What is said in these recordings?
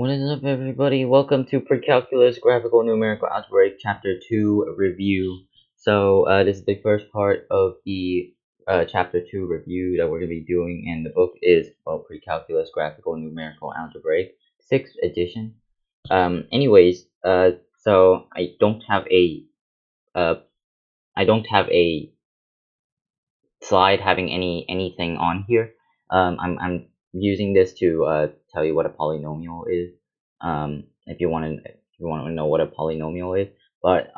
What is up, everybody? Welcome to Precalculus, graphical, numerical, algebraic, chapter 2 review. So, this is the first part of the chapter 2 review that we're going to be doing, and the book is Precalculus, graphical, numerical, algebraic, 6th edition. Anyways, so I don't have a slide having anything on here. I'm using this to tell you what a polynomial is. If you want to know what a polynomial is, but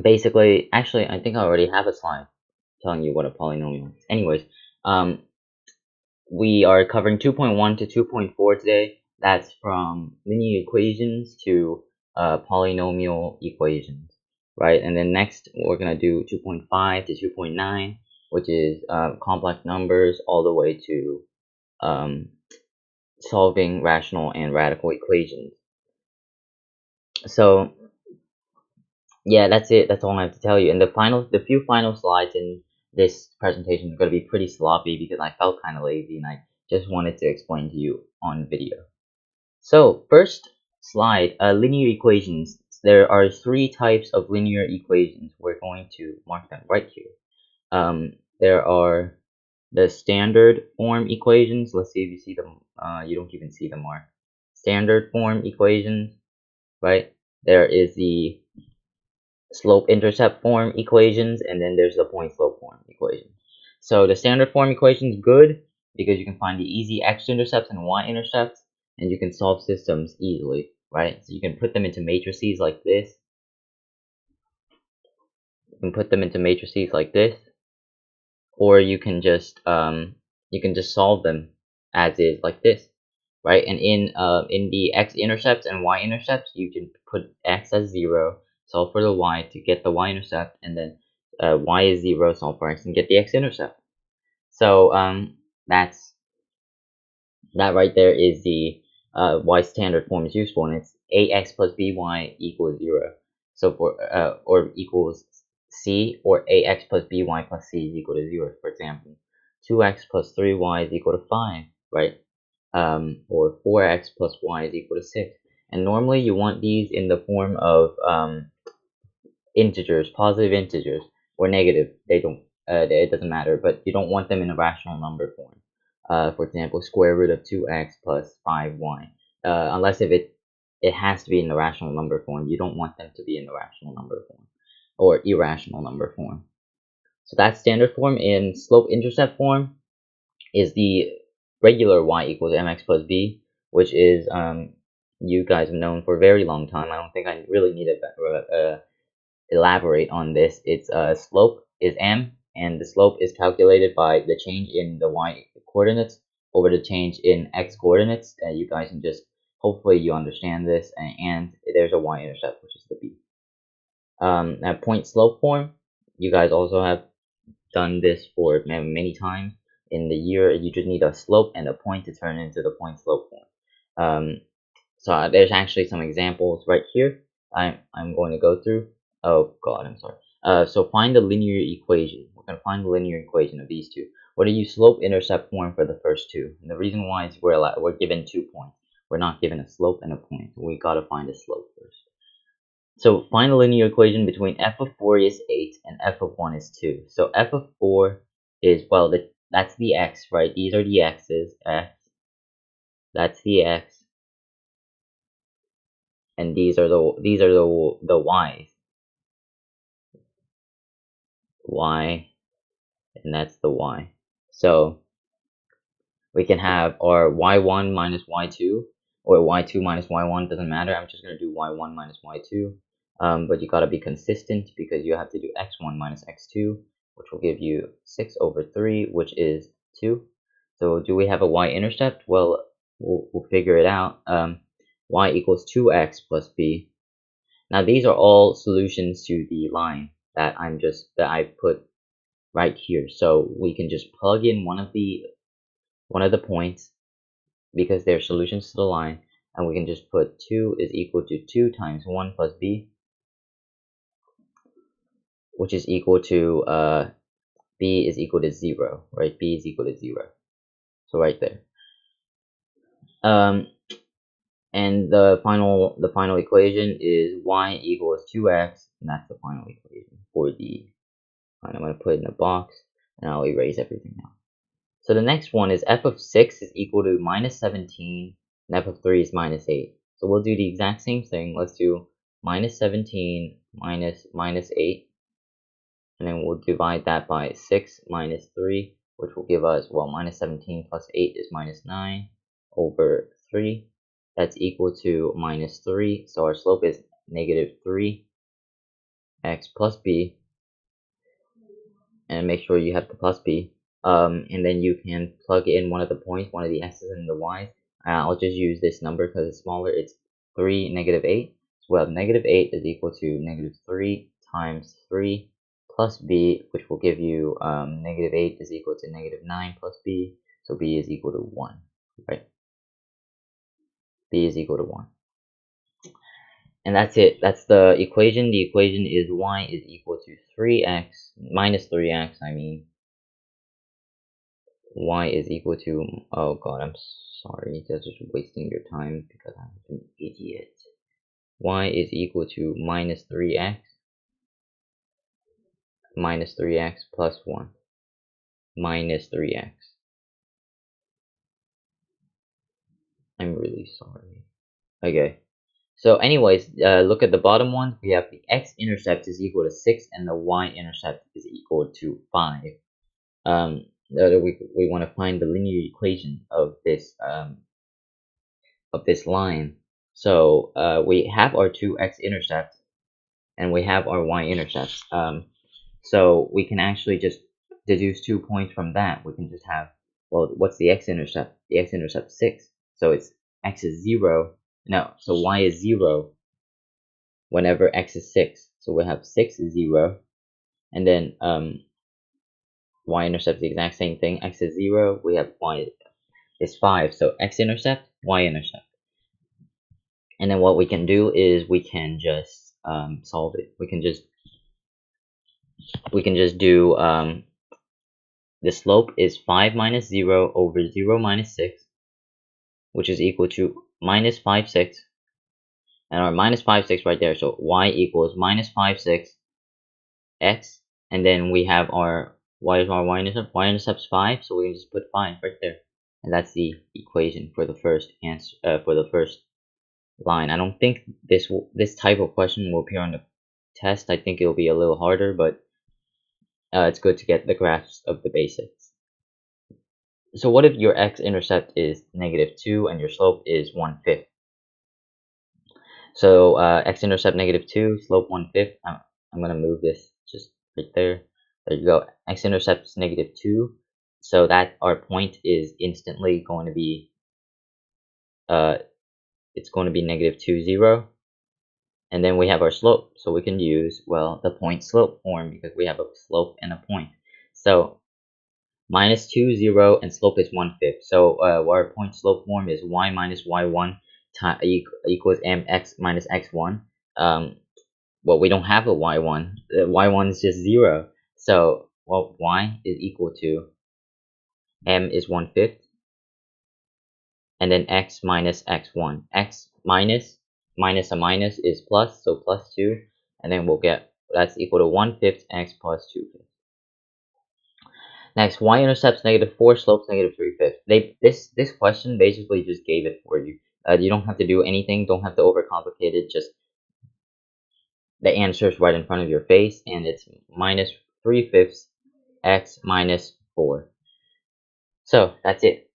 basically, actually, I think I already have a slide telling you what a polynomial is. Anyways, we are covering 2.1 to 2.4 today. That's from linear equations to polynomial equations, right? And then next we're gonna do 2.5 to 2.9, which is complex numbers all the way to solving rational and radical equations. So yeah, that's it. That's all I have to tell you. And the few final slides in this presentation are going to be pretty sloppy because I felt kind of lazy and I just wanted to explain to you on video. So first slide, linear equations. There are 3 types of linear equations. We're going to mark them right here. There are the standard form equations. Let's see if you see them. You don't even see the mark. Standard form equations, right? There is the slope-intercept form equations, and then there's the point-slope form equation. So the standard form equation is good because you can find the easy x-intercepts and y-intercepts, and you can solve systems easily, right? So you can put them into matrices like this. You can put them into matrices like this, or you can just solve them as is like this, right? And in the x-intercepts and y-intercepts, you can put x as 0, solve for the y to get the y-intercept, and then y is 0, solve for x and get the x-intercept. So that right there is the y standard form is useful, and it's ax plus by equals 0. So for or equals c, or ax plus by plus c is equal to 0. For example, 2x plus 3y is equal to 5, right? Or 4x plus y is equal to 6. And normally you want these in the form of integers, positive integers, or negative. They don't. It doesn't matter, but you don't want them in a rational number form. For example, square root of 2x plus 5y. Unless if it has to be in the rational number form, you don't want them to be in the rational number form or irrational number form. So that's standard form. In slope-intercept form is the regular y equals mx plus b, which is you guys have known for a very long time. I don't think I really need to elaborate on this. Its slope is m, and the slope is calculated by the change in the y coordinates over the change in x coordinates. You guys can just, hopefully you understand this, and there's a y-intercept, which is the b. At point slope form, you guys also have done this for many times in the year. You just need a slope and a point to turn into the point slope form. So there's actually some examples right here I'm going to go through. Oh god, I'm sorry. So find the linear equation. We're going to find the linear equation of these two. We're going to use slope-intercept form for the first two. And the reason why is we're given 2 points. We're not given a slope and a point. So we got to find a slope first. So find the linear equation between f of 4 is 8 and f of 1 is 2. So f of 4 is, well, that's the x, right? These are the x's, x. That's the x. And these are the y's. Y, and that's the y. So we can have our y1 minus y2, or y2 minus y1, doesn't matter. I'm just going to do y1 minus y2. But you got to be consistent because you have to do x1 minus x2, which will give you 6 over 3, which is 2. So do we have a y-intercept? Well, we'll figure it out. Y equals 2x plus b. Now these are all solutions to the line that I put right here. So we can just plug in one of the points because they're solutions to the line, and we can just put 2 is equal to 2 times 1 plus b, which is equal to b is equal to 0, right? B is equal to 0. So right there. And the final equation is y equals 2x, and that's the final equation for the. I'm going to put it in a box, and I'll erase everything now. So the next one is f of 6 is equal to minus 17, and f of 3 is minus 8. So we'll do the exact same thing. Let's do minus 17 minus 8, and then we'll divide that by 6 minus 3, which will give us, well, minus 17 plus 8 is minus 9 over 3. That's equal to minus 3. So our slope is negative 3x plus b. And make sure you have the plus b. And then you can plug in one of the points, one of the x's and the y's. I'll just use this number because it's smaller. It's 3, negative 8. So we'll have negative 8 is equal to negative 3 times 3 plus b, which will give you negative 8 is equal to negative 9 plus b. So b is equal to 1, right? B is equal to 1. And that's it. That's the equation. The equation is y is equal to 3x, minus 3x, I mean. Y is equal to, oh god, I'm sorry, that's just wasting your time because I'm an idiot. Y is equal to minus 3x plus 1 minus 3x. I'm really sorry. Okay. So anyways, look at the bottom one. We have the x-intercept is equal to 6 and the y-intercept is equal to 5. We want to find the linear equation of this line. So we have our two x-intercepts and we have our y-intercepts. So we can actually just deduce 2 points from that. We can just have, well, what's the x-intercept? The x-intercept is 6. So it's x is 0. No, so y is 0 whenever x is 6. So we have 6 is 0. And then y-intercept is the exact same thing. X is 0. We have y is 5. So x-intercept, y-intercept. And then what we can do is we can just solve it. We can just do the slope is 5 minus 0 over 0 minus 6, which is equal to minus 5, 6. And our minus 5, 6 right there. So y equals minus 5, 6 x. And then we have our y-intercept. Y-intercept's 5, so we can just put 5 right there. And that's the equation for the first answer, for the first line. I don't think this type of question will appear on the test. I think it'll be a little harder, but it's good to get the grasp of the basics. So what if your x-intercept is negative 2 and your slope is 1/5? So x-intercept negative 2, slope 1/5. I'm gonna move this just right there. There you go. X-intercept is negative 2, so that our point is instantly going to be it's going to be negative 2, 0. And then we have our slope, so we can use, well, the point slope form because we have a slope and a point. So minus 2, 0, and slope is 1/5. So our point slope form is y minus y1 equals mx minus x1. Well, we don't have a y1. Y1 is just 0. So, well, y is equal to m is 1/5. And then x minus x1. X minus a minus is plus, so plus 2. And then we'll get, that's equal to 1/5 x plus 2/5. Next, y-intercept's negative 4, slope's negative 3/5. This question basically just gave it for you. You don't have to do anything, don't have to overcomplicate it, just the answer is right in front of your face, and it's minus 3/5 x minus 4. So that's it.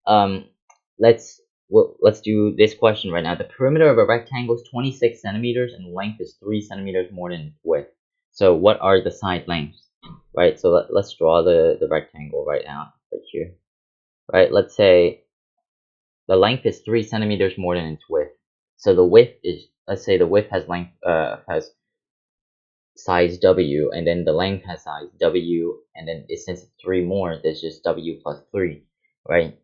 Let's do this question right now. The perimeter of a rectangle is 26 centimeters and length is 3 centimeters more than its width. So what are the side lengths? Right, so let's draw the rectangle right now, right here. Right, let's say the length is 3 centimeters more than its width. So the width is, let's say the width has has size w, and then the length has size w, and then since it's 3 more, there's just w plus 3, right?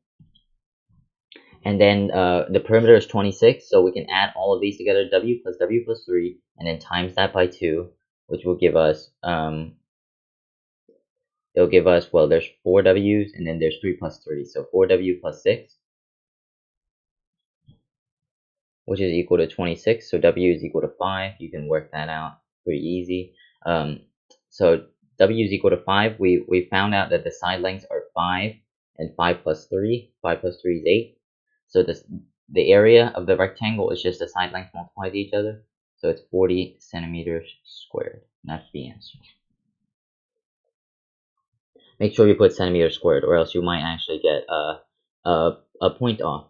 And then the perimeter is 26, so we can add all of these together, w plus 3, and then times that by 2, which will give us it'll give us, well, there's 4 w's and then there's 3 plus 3, so 4w plus 6 which is equal to 26. So W is equal to 5. You can work that out pretty easy. So W is equal to 5. We found out that the side lengths are 5 and 5 plus 3. 5 plus 3 is 8. So the area of the rectangle is just the side lengths multiplied to each other. So it's 40 centimeters squared. That's the answer. Make sure you put centimeters squared, or else you might actually get a point off.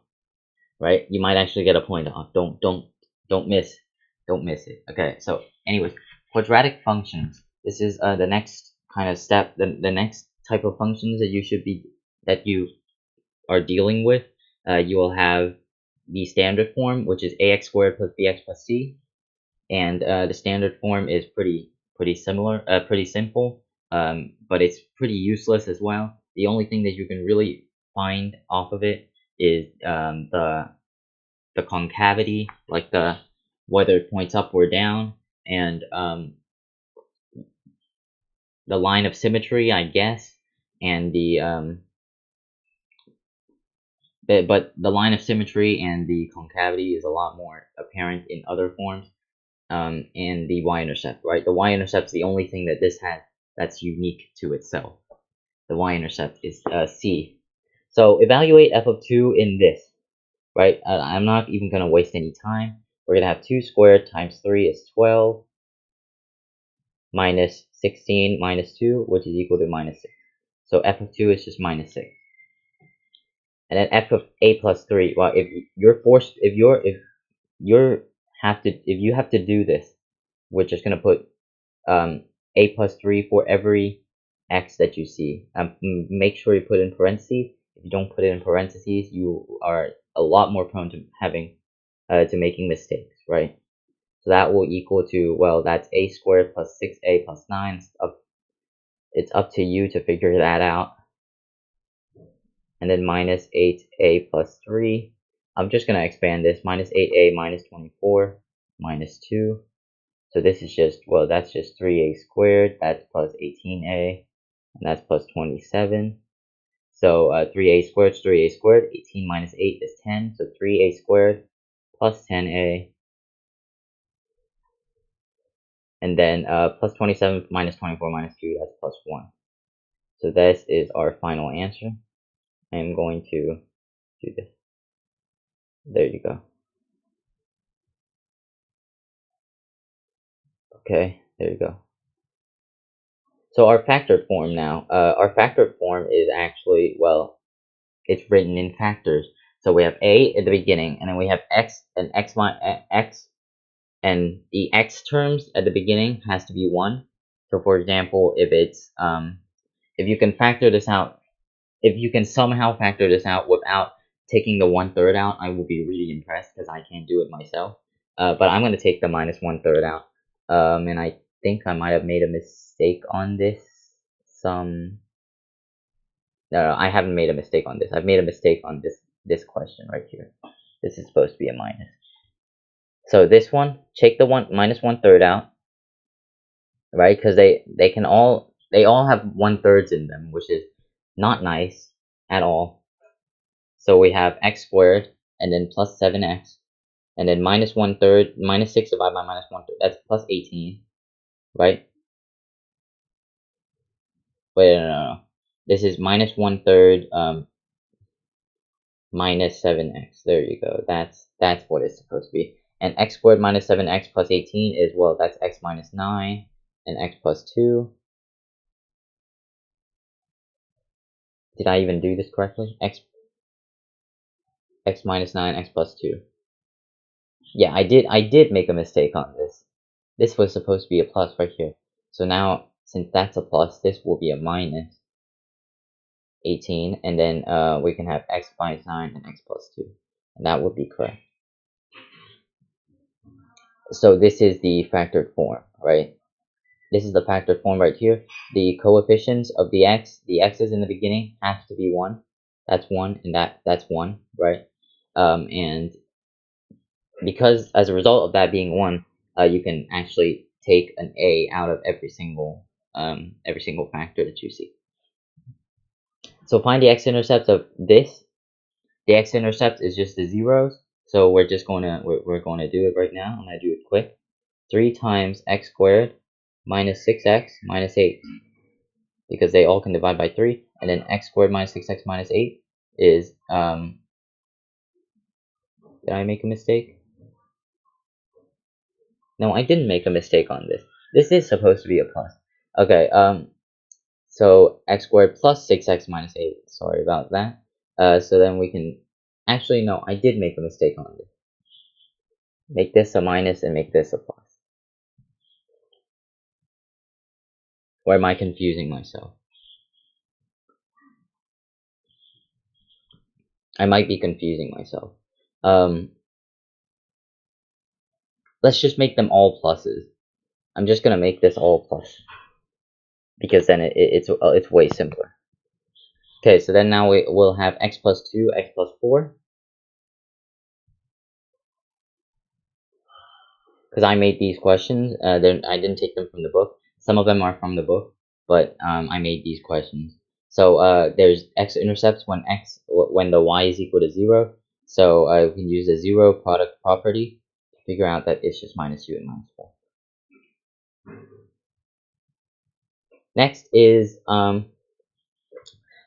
Right? You might actually get a point off. Don't miss it. Okay. So, anyways, quadratic functions. This is the next kind of step. The next type of functions that you are dealing with. You will have the standard form, which is ax squared plus bx plus c, and the standard form is pretty similar, pretty simple, but it's pretty useless as well. The only thing that you can really find off of it is the concavity, like whether it points up or down, and the line of symmetry, I guess, and but the line of symmetry and the concavity is a lot more apparent in other forms, and the y-intercept, right? The y-intercept is the only thing that this has that's unique to itself. The y-intercept is c. So evaluate f of 2 in this, right? I'm not even going to waste any time. We're going to have 2 squared times 3 is 12, minus 16 minus 2, which is equal to minus 6. So f of 2 is just minus 6. And then f of a plus 3, well, if you have to do this, we're just going to put a plus 3 for every x that you see. Make sure you put in parentheses. If you don't put it in parentheses, you are a lot more prone to having to making mistakes, right? So that will equal to, well, that's a squared plus 6a plus 9. It's up to you to figure that out. And then minus 8a plus 3. I'm just going to expand this. Minus 8a minus 24 minus 2. So this is just, well, that's just 3a squared. That's plus 18a. And that's plus 27. So 3a squared is 3a squared. 18 minus 8 is 10. So 3a squared plus 10a. And then plus 27 minus 24 minus 2, that's plus 1. So this is our final answer. I am going to do this. There you go. Okay, there you go. So our factored form now. Our factored form is actually, well, it's written in factors. So we have a at the beginning, and then we have x and x minus x, and the x terms at the beginning has to be 1. So for example, if it's if you can factor this out, if you can somehow factor this out without taking the 1/3 out, I will be really impressed, because I can't do it myself. But I'm going to take the minus 1/3 out. And I think I might have made a mistake on this. No, I haven't made a mistake on this. I've made a mistake on this question right here. This is supposed to be a minus. So this one, take the minus 1/3 out, right? Because they all have 1/3 in them, which is not nice at all. So we have x squared, and then plus 7x, and then minus 1/3, minus 6 divided by minus 1/3, that's plus 18, right? Wait, no. This is minus 1/3, minus 7x. There you go. That's what it's supposed to be. And x squared minus 7x plus 18 is, well, that's x minus 9 and x plus 2. Did I even do this correctly? X minus 9, x plus 2. Yeah, I did make a mistake on this. This was supposed to be a plus right here. So now, since that's a plus, this will be a minus 18, and then we can have x minus 9 and x plus 2. And that would be correct. So this is the factored form, right? This is the factored form right here. The coefficients of the x's in the beginning have to be 1. That's 1, and that's 1, right? And because as a result of that being 1, you can actually take an a out of every single factor that you see. So find the x-intercepts of this. The x-intercept is just the zeros. So we're just we're going to do it right now. I'm going to do it quick. 3 times x squared minus 6x minus 8, because they all can divide by 3, and then x squared minus 6x minus 8 is did I make a mistake? No, I didn't make a mistake on this. This is supposed to be a plus. Okay, so x squared plus 6x minus 8. Sorry about that. So then we can actually, no, I did make a mistake on this. Make this a minus and make this a plus. Or am I confusing myself? I might be confusing myself. Let's just make them all pluses. I'm just gonna make this all plus, because then it's way simpler. Okay, so then now we'll have x plus 2, x plus 4. Because I made these questions, I didn't take them from the book. Some of them are from the book, but I made these questions. So there's x-intercepts when the y is equal to 0. So we can use the zero product property to figure out that it's just minus 2 and minus 4. Next is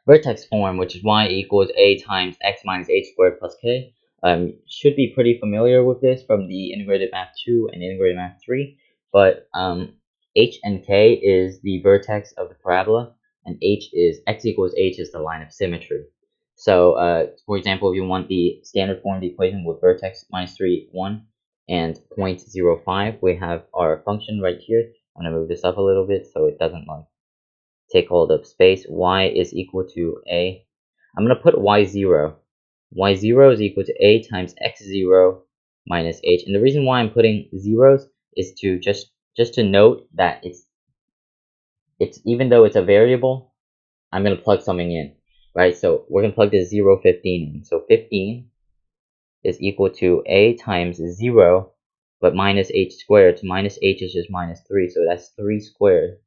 vertex form, which is y equals a times x minus h squared plus k. Should be pretty familiar with this from the integrated math 2 and integrated math 3, but h and k is the vertex of the parabola, and x equals h is the line of symmetry. So for example, if you want the standard form of the equation with vertex minus 3, 1, and 0.05, we have our function right here. I'm going to move this up a little bit so it doesn't take hold of space. Y is equal to a. I'm going to put y0. Y0 is equal to a times x0 minus h. And the reason why I'm putting zeros is to just to note that it's even though it's a variable, I'm going to plug something in, right? So we're going to plug this 0, 15 in. So 15 is equal to a times 0, but minus h squared. So minus h is just minus 3, so that's 3 squared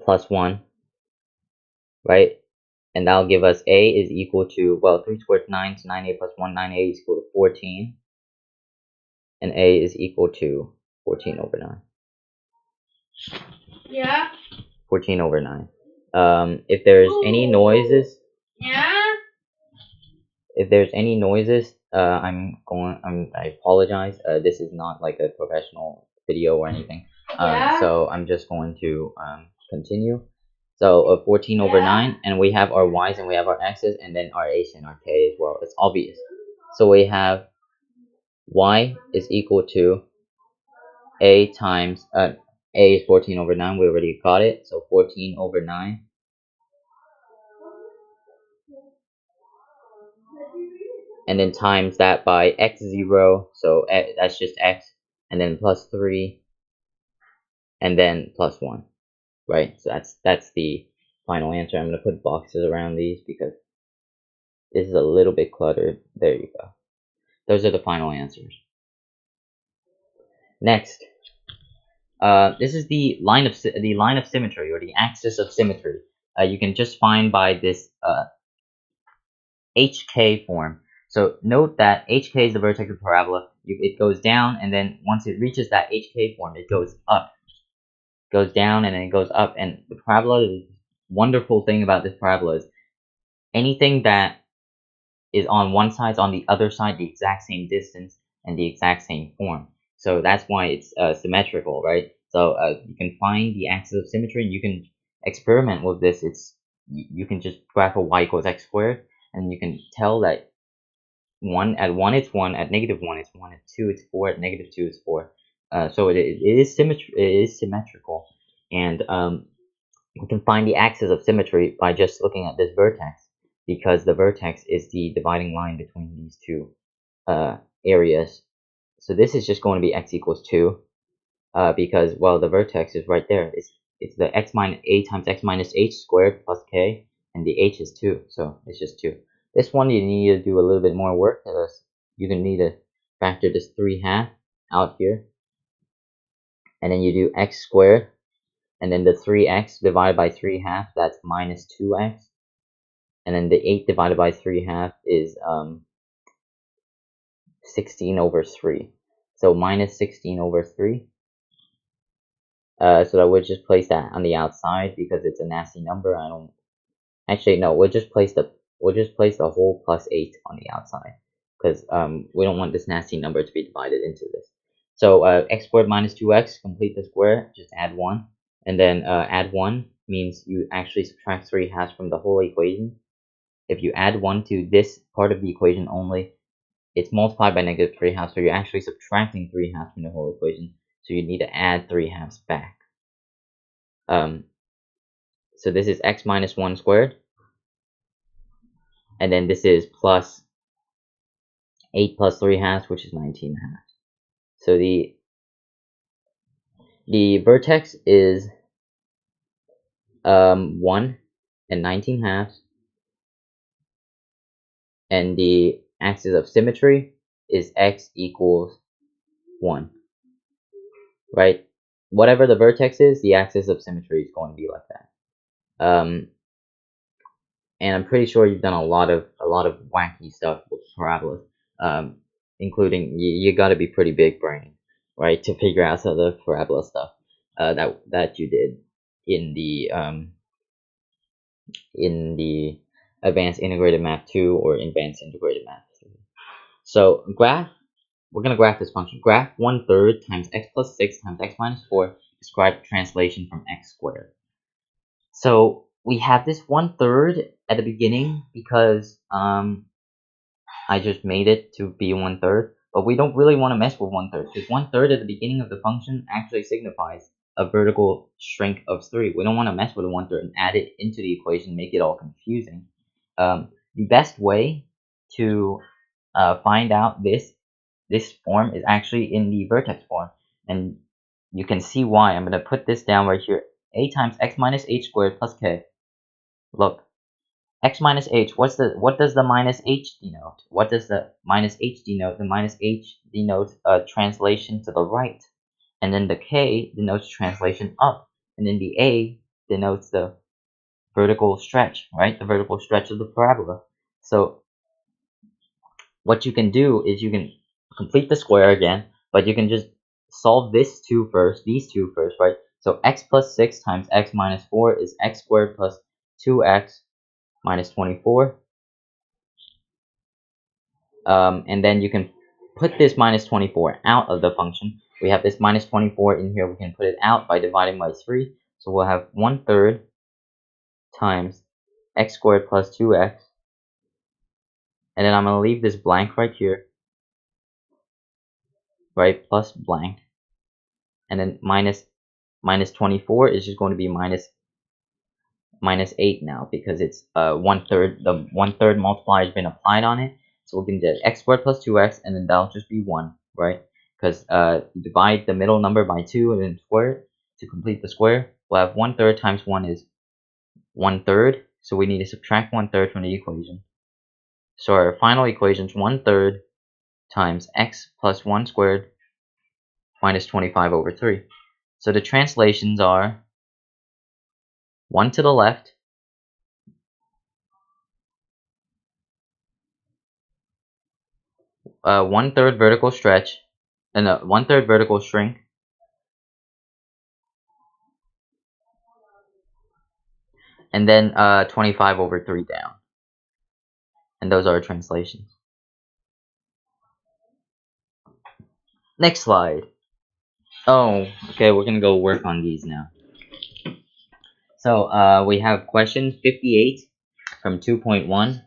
plus 1, right? And that'll give us a is equal to, well, 3 squared is 9, so 9a plus 1, 9a is equal to 14. And a is equal to 14 over 9. Yeah. 14 over 9. If there's any noises... Yeah. If there's any noises, I apologize. This is not like a professional video or anything. So I'm just going to continue. So 14 over 9, and we have our y's and we have our x's, and then our h and our k as well. It's obvious. So we have y is equal to a times, a is 14 over 9, we already got it. So 14 over 9. And then times that by x0, so that's just x, and then plus 3, and then plus 1, right? So that's the final answer. I'm going to put boxes around these because this is a little bit cluttered. There you go. Those are the final answers. Next, this is the line of symmetry, or the axis of symmetry. You can just find by this HK form. So note that HK is the vertex of the parabola. It goes down, and then once it reaches that HK form, it goes up. It goes down, and then it goes up. And the parabola, the wonderful thing about this parabola is anything that is on one side is on the other side the exact same distance and the exact same form. So that's why it's symmetrical, right? So you can find the axis of symmetry, and you can experiment with this. You can just graph a y equals x squared, and you can tell that at 1 it's 1, at negative 1 it's 1, at 2 it's 4, at negative 2 it's 4. So it is symmetrical, and we can find the axis of symmetry by just looking at this vertex, because the vertex is the dividing line between these two areas. So this is just going to be x equals 2, because, well, the vertex is right there. It's the x minus a times x minus h squared plus k, and the h is 2, so it's just 2. This one you need to do a little bit more work. You're going to need to factor this 3/2 out here, and then you do x squared, and then the 3x divided by 3/2, that's minus 2x, and then the 8 divided by 3/2 is 16 over 3. So minus 16 over 3. So I would just place that on the outside because it's a nasty number. I don't actually no. We'll just place the whole plus 8 on the outside because we don't want this nasty number to be divided into this. So x squared minus 2x, complete the square, just add 1, and then add 1 means you actually subtract 3 halves from the whole equation. If you add 1 to this part of the equation only, it's multiplied by negative 3 halves, so you're actually subtracting 3 halves from the whole equation. So you need to add 3 halves back. So this is x minus 1 squared, and then this is plus 8 plus 3 halves, which is 19 halves. So the vertex is 1 and 19 halves, and the axis of symmetry is x equals 1. Right? Whatever the vertex is, the axis of symmetry is going to be like that. And I'm pretty sure you've done a lot of wacky stuff with parabolas, including you got to be pretty big brain, right, to figure out some of the parabola stuff that you did in the advanced integrated math 2 or advanced integrated math 3. So we're gonna graph this function. Graph 1/3 times x plus 6 times x minus 4. Describe translation from x squared. So we have this 1/3 at the beginning because I just made it to be 1/3, but we don't really want to mess with 1/3 because 1/3 at the beginning of the function actually signifies a vertical shrink of 3. We don't want to mess with a 1/3 and add it into the equation, make it all confusing. The best way to find out this form is actually in the vertex form, and you can see why. I'm going to put this down right here. A times x minus h squared plus k. Look, x minus h, what does the minus h denote? What does the minus h denote? The minus h denotes a translation to the right, and then the k denotes translation up, and then the a denotes the vertical stretch, right? The vertical stretch of the parabola. So what you can do is you can complete the square again, but you can just solve these two first, right? So x plus 6 times x minus 4 is x squared plus 2x minus 24. And then you can put this minus 24 out of the function. We have this minus 24 in here. We can put it out by dividing by 3. So we'll have 1/3 times x squared plus 2x. And then I'm going to leave this blank right here. Right, plus blank. And then minus 24 is just going to be minus 8 now because it's 1/3. The 1/3 multiplier has been applied on it. So we can do x squared plus 2x, and then that'll just be 1, right? Because you divide the middle number by 2 and then square it to complete the square. We'll have 1/3 times 1 is 1/3. So we need to subtract 1/3 from the equation. So our final equation is 1/3 times x plus 1 squared minus 25 over 3. So the translations are 1 to the left, 1/3 vertical stretch, and 1/3 vertical shrink, and then 25 over 3 down. And those are our translations. Next slide. Oh, okay, we're gonna go work on these now. So we have question 58 from 2.1,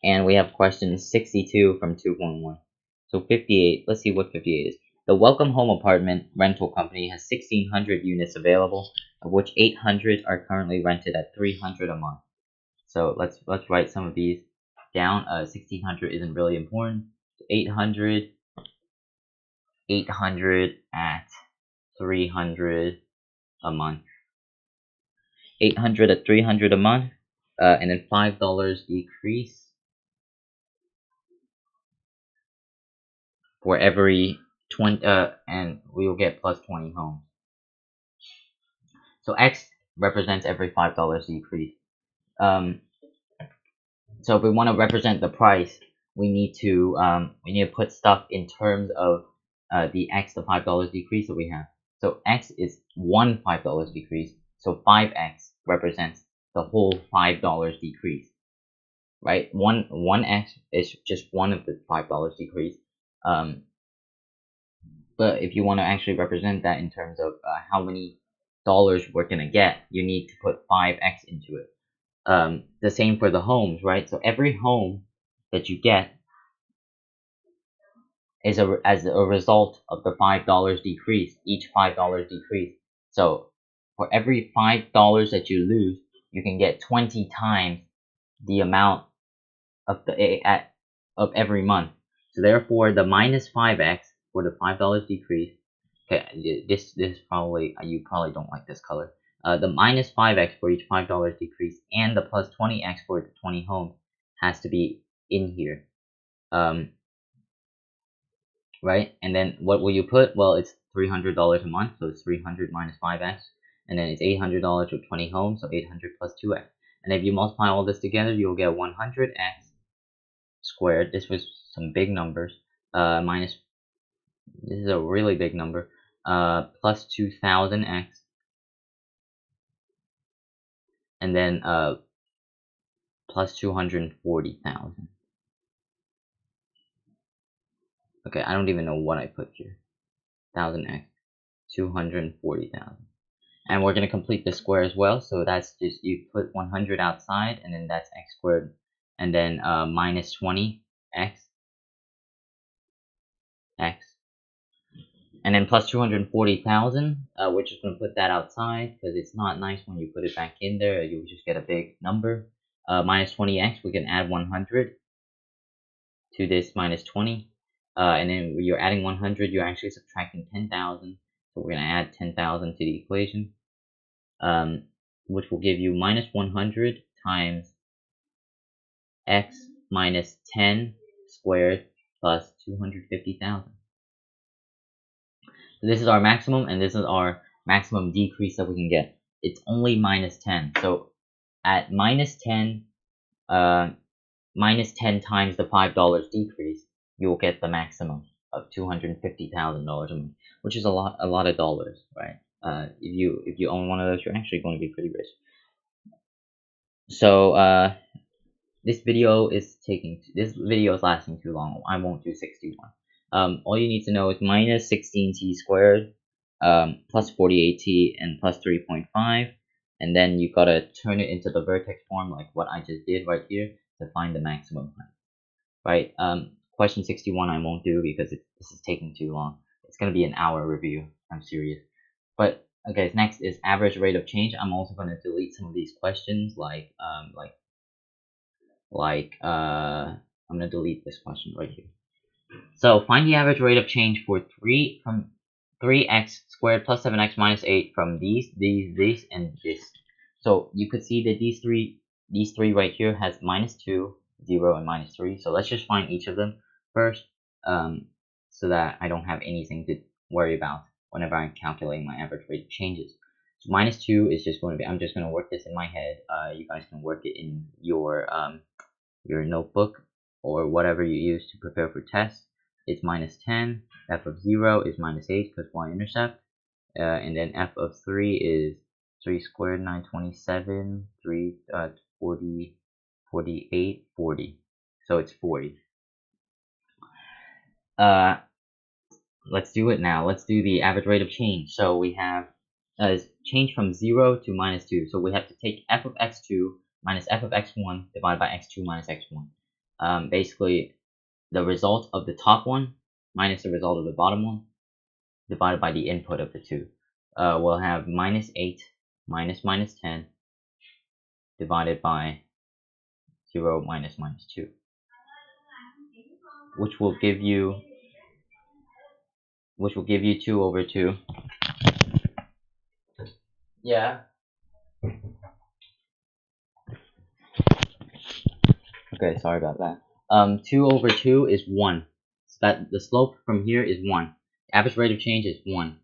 and we have question 62 from 2.1. So 58, let's see what 58 is. The Welcome Home Apartment Rental Company has 1,600 units available, of which 800 are currently rented at $300 a month. So let's write some of these down. 1,600 isn't really important. So 800 at 300 a month. 800 at 300 a month, and then $5 decrease for every 20, and we will get plus 20 homes. So X represents every $5 decrease. So if we want to represent the price we need to put stuff in terms of the $5 decrease that we have. So x is one $5 decrease, so 5x represents the whole $5 decrease, right? One x is just one of the $5 decrease. But if you want to actually represent that in terms of how many dollars we're gonna get, you need to put 5x into it. The same for the homes, right? So every home that you get is as a result of the $5 decrease, each $5 decrease. So for every $5 that you lose, you can get 20 times the amount of of every month. So therefore, the minus 5x for the $5 decrease. Okay, this probably, you probably don't like this color. The minus 5x for each $5 decrease and the plus 20x for the 20 homes has to be in here. Right? And then what will you put? Well, it's $300 a month, so it's 300 minus 5x, and then it's $800 for 20 homes, so 800 plus 2x. And if you multiply all this together, you'll get 100x squared. This was some big numbers. Minus, this is a really big number. Plus 2000x, and then plus 240,000. Okay, I don't even know what I put here. 1000x, 240,000. And we're going to complete the square as well, so that's just, you put 100 outside, and then that's x squared, and then minus 20x, x, and then plus 240,000, we're just going to put that outside, because it's not nice when you put it back in there, you'll just get a big number. Minus 20x, we can add 100 to this minus 20, and then when you're adding 100, you're actually subtracting 10,000, so we're going to add 10,000 to the equation, which will give you minus 100 times x minus 10 squared plus 250,000. So this is our maximum, and this is our maximum decrease that we can get. It's only minus 10. So at minus 10 times the $5 decrease, you'll get the maximum of $250,000, which is a lot of dollars, right? If you own one of those, you're actually going to be pretty rich. So this video is lasting too long. I won't do 61. All you need to know is minus 16t squared, plus 48t, and plus 3.5, and then you gotta turn it into the vertex form like what I just did right here to find the maximum height. Right? Question 61 I won't do because this is taking too long. It's gonna be an hour review. I'm serious. But okay, next is average rate of change. I'm also gonna delete some of these questions, I'm gonna delete this question right here. So find the average rate of change for 3x squared plus 7x minus 8 from these, and this. So you could see that these three right here has minus 2, 0, and minus 3. So let's just find each of them first, so that I don't have anything to worry about whenever I'm calculating my average rate of changes. So minus 2 is just going to be, I'm just going to work this in my head. You guys can work it in your notebook or whatever you use to prepare for tests. It's minus 10. F of 0 is minus 8 because y-intercept. And then f of 3 is 3 squared, 927, 3, 40, 48, 40. So it's 40. Let's do it now. Let's do the average rate of change. So we have change from 0 to minus 2. So we have to take f of x2 minus f of x1 divided by x2 minus x1. Basically, the result of the top one minus the result of the bottom one divided by the input of the two. We'll have minus 8 minus minus 10 divided by 0 minus minus 2, which will give you 2 over 2. Yeah. Okay, sorry about that. 2 over 2 is 1. So that the slope from here is 1. Average rate of change is 1.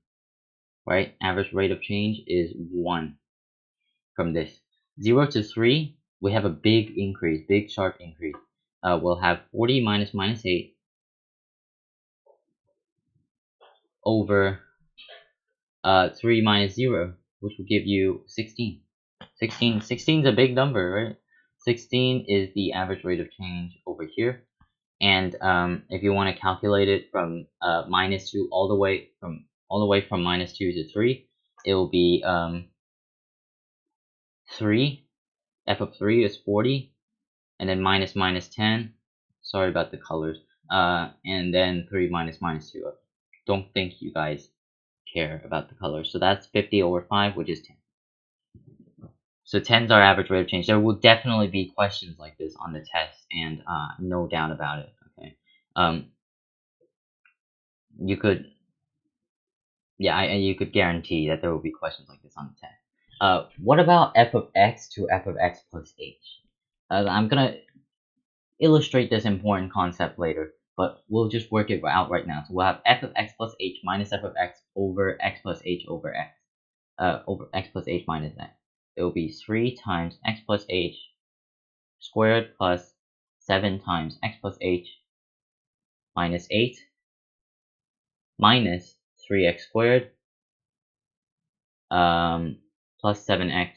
Right? Average rate of change is 1 from this. 0 to 3, we have a big increase, big sharp increase. we'll have 40 minus minus 8 over 3 minus 0, which will give you 16. 16 is a big number, right? 16 is the average rate of change over here. And if you want to calculate it from minus 2 all the way from minus 2 to 3, it will be 3. F of 3 is 40, and then minus minus 10. Sorry about the colors. And then 3 minus minus 2. Don't think you guys care about the colors. So that's 50 over 5, which is 10. So 10 is our average rate of change. There will definitely be questions like this on the test, and no doubt about it. Okay. You could, you could guarantee that there will be questions like this on the test. What about f of x to f of x plus h? I'm gonna illustrate this important concept later, but we'll just work it out right now. So we'll have f of x plus h minus f of x over x plus h over x, over x plus h minus x. It will be 3 times x plus h squared plus 7 times x plus h minus 8 minus 3x squared plus 7x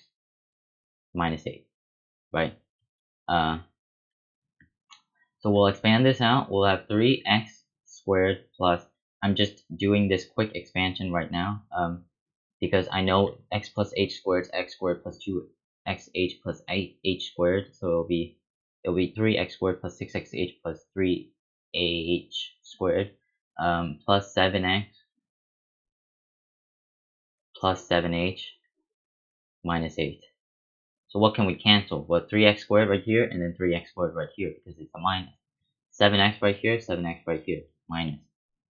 minus 8, right? So we'll expand this out. We'll have 3x squared plus, I'm just doing this quick expansion right now, because I know x plus h squared is x squared plus 2xh plus h squared, so it'll be 3x squared plus 6xh plus 3ah squared, plus 7x plus 7h minus 8. So what can we cancel? Well, 3x squared right here, and then 3x squared right here, because it's a minus. 7x right here, 7x right here, minus.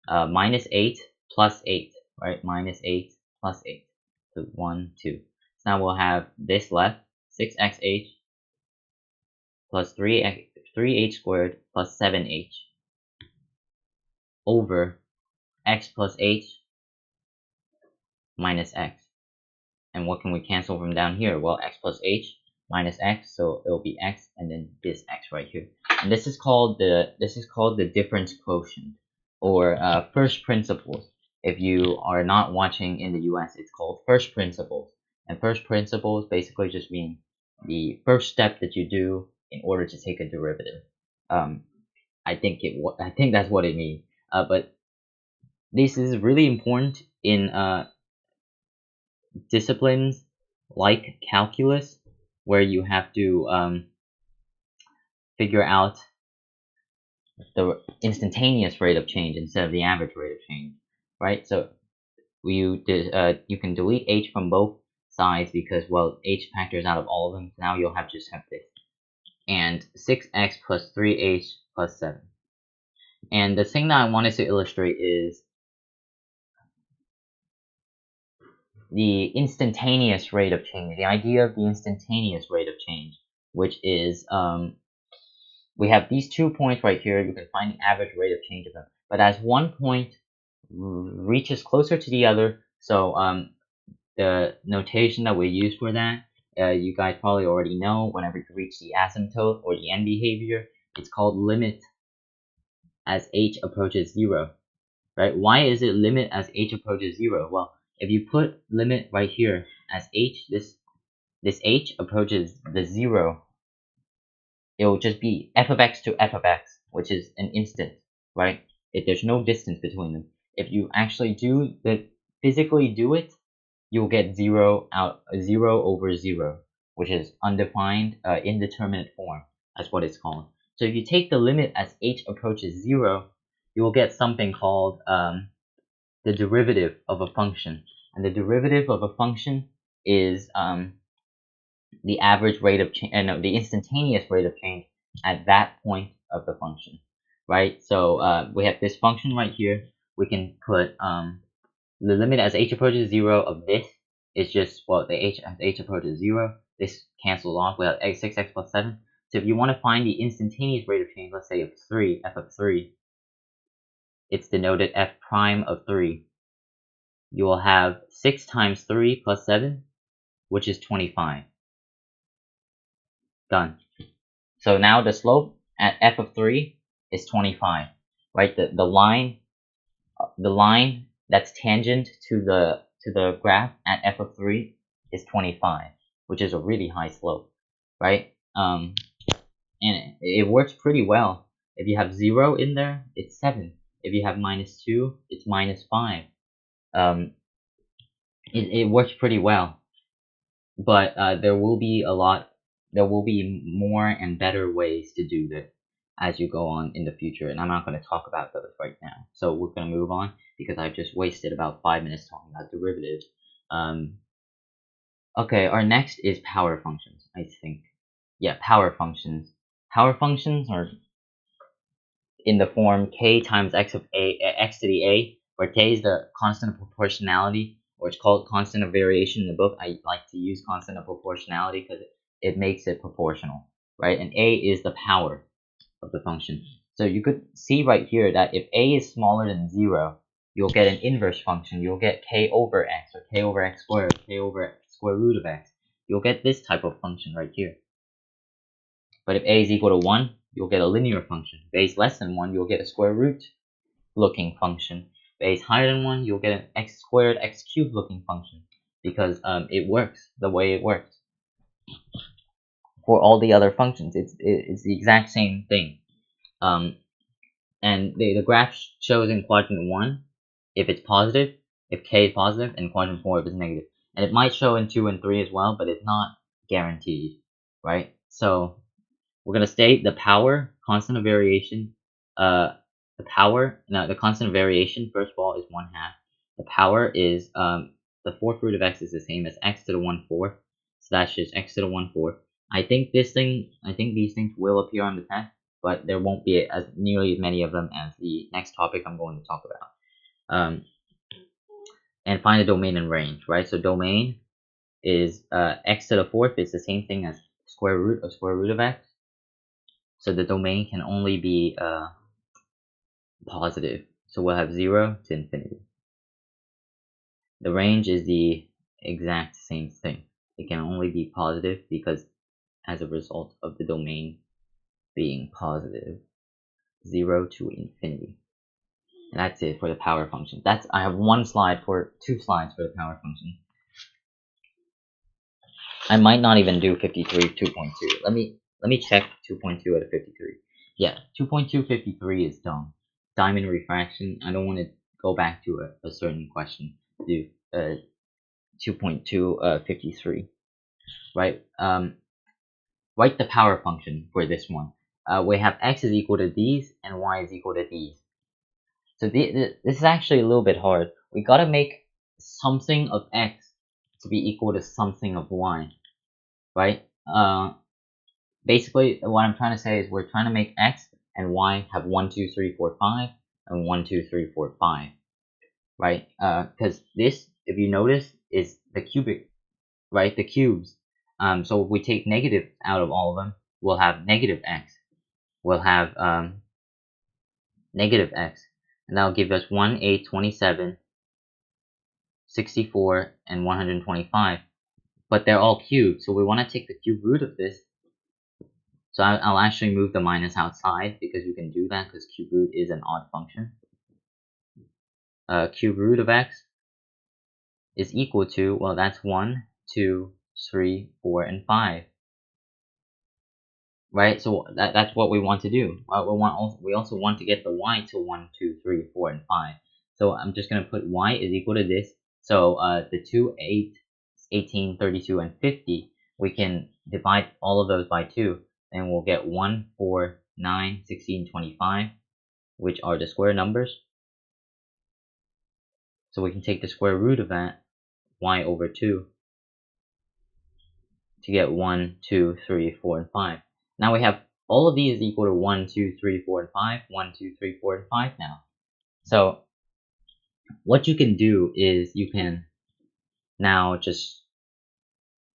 Minus 8 plus 8, right? Minus 8 plus 8. So 1, 2. So now we'll have this left, 6xh plus 3h squared plus 7h over x plus h minus x. And what can we cancel from down here? Well, x plus h minus x, so it'll be x, and then this x right here. And this is called the difference quotient, or first principles. If you are not watching in the US, it's called first principles. And first principles basically just mean the first step that you do in order to take a derivative. I think that's what it means. But this is really important in disciplines like calculus, where you have to figure out the instantaneous rate of change instead of the average rate of change, right? So you can delete h from both sides because, well, h factors out of all of them. Now you'll just have this, and 6x plus 3h plus 7. And the thing that I wanted to illustrate is the instantaneous rate of change, the idea of the instantaneous rate of change, which is we have these 2 points right here. You can find the average rate of change of them. But as one point reaches closer to the other, so the notation that we use for that, you guys probably already know. Whenever you reach the asymptote or the end behavior, it's called limit as h approaches 0, right? Why is it limit as h approaches 0? Well, if you put limit right here as h, this h approaches the 0, it will just be f of x to f of x, which is an instant, right? There's no distance between them. If you actually physically do it, you'll get 0 over 0, which is undefined, indeterminate form. That's what it's called. So if you take the limit as h approaches 0, you will get something called the derivative of a function. And the derivative of a function is the average rate of change, the instantaneous rate of change at that point of the function, right? So we have this function right here. We can put the limit as h approaches 0 of this is just, well, the h approaches 0. This cancels off. We have 6x plus 7. So if you want to find the instantaneous rate of change, let's say of 3, f of 3, it's denoted f prime of 3. You will have 6 times 3 plus 7, which is 25. Done. So now the slope at f of 3 is 25, right? The line that's tangent to the graph at f of 3 is 25, which is a really high slope, right? And it works pretty well. If you have 0 in there, it's 7. If you have -2, it's -5. It works pretty well, but there will be more and better ways to do this as you go on in the future, and I'm not going to talk about those right now. So we're going to move on because I've just wasted about 5 minutes talking about derivatives. Okay, our next is power functions, I think. Yeah, power functions. Power functions are in the form k times x to the a, where k is the constant of proportionality, or it's called constant of variation in the book. I like to use constant of proportionality because it makes it proportional, right? And a is the power of the function. So you could see right here that if a is smaller than 0, you'll get an inverse function. You'll get k over x, or k over x squared, or k over square root of x. You'll get this type of function right here. But if a is equal to 1, you'll get a linear function. If a is less than 1, you'll get a square root looking function. If a is higher than 1, you'll get an x squared, x cubed looking function, because it works the way it works. For all the other functions, it's the exact same thing. And the graph shows in quadrant 1 if it's positive, if k is positive, and quadrant 4 if it's negative. And it might show in 2 and 3 as well, but it's not guaranteed, right? So we're going to state the power, constant of variation, the constant of variation, first of all, is 1/2. The power is, the fourth root of x is the same as x to the 1/4, so that's just x to the 1/4. I think these things will appear on the test, but there won't be nearly as many of them as the next topic I'm going to talk about. And find the domain and range, right? So domain is, x to the 4th is the same thing as square root of x. So the domain can only be positive. So we'll have 0 to infinity. The range is the exact same thing. It can only be positive because as a result of the domain being positive. 0 to infinity. And that's it for the power function. I have two slides for the power function. I might not even do 53 2.2. Let me check 2.2 out of 53. Yeah, 2.253 is dumb. Diamond refraction. I don't want to go back to a certain question. Do 2.253. Right? Write the power function for this one. We have x is equal to these and y is equal to these. So this is actually a little bit hard. We gotta make something of x to be equal to something of y, right? Basically, what I'm trying to say is we're trying to make x and y have 1, 2, 3, 4, 5, and 1, 2, 3, 4, 5, right? Because this, if you notice, is the cubic, right? The cubes. So if we take negative out of all of them, we'll have negative x. We'll have negative x, and that'll give us 1, 8, 27, 64, and 125. But they're all cubed, so we want to take the cube root of this. So I'll actually move the minus outside because you can do that because cube root is an odd function. Cube root of x is equal to, well, that's 1, 2, 3, 4, and 5. Right, so that's what we want to do. We also want to get the y to 1, 2, 3, 4, and 5. So I'm just going to put y is equal to this. So the 2, 8, 18, 32, and 50, we can divide all of those by 2, and we'll get 1, 4, 9, 16, 25, which are the square numbers. So we can take the square root of that, y over 2, to get 1, 2, 3, 4, and 5. Now we have all of these equal to 1, 2, 3, 4, and 5. 1, 2, 3, 4, and 5 now. So what you can do is you can now just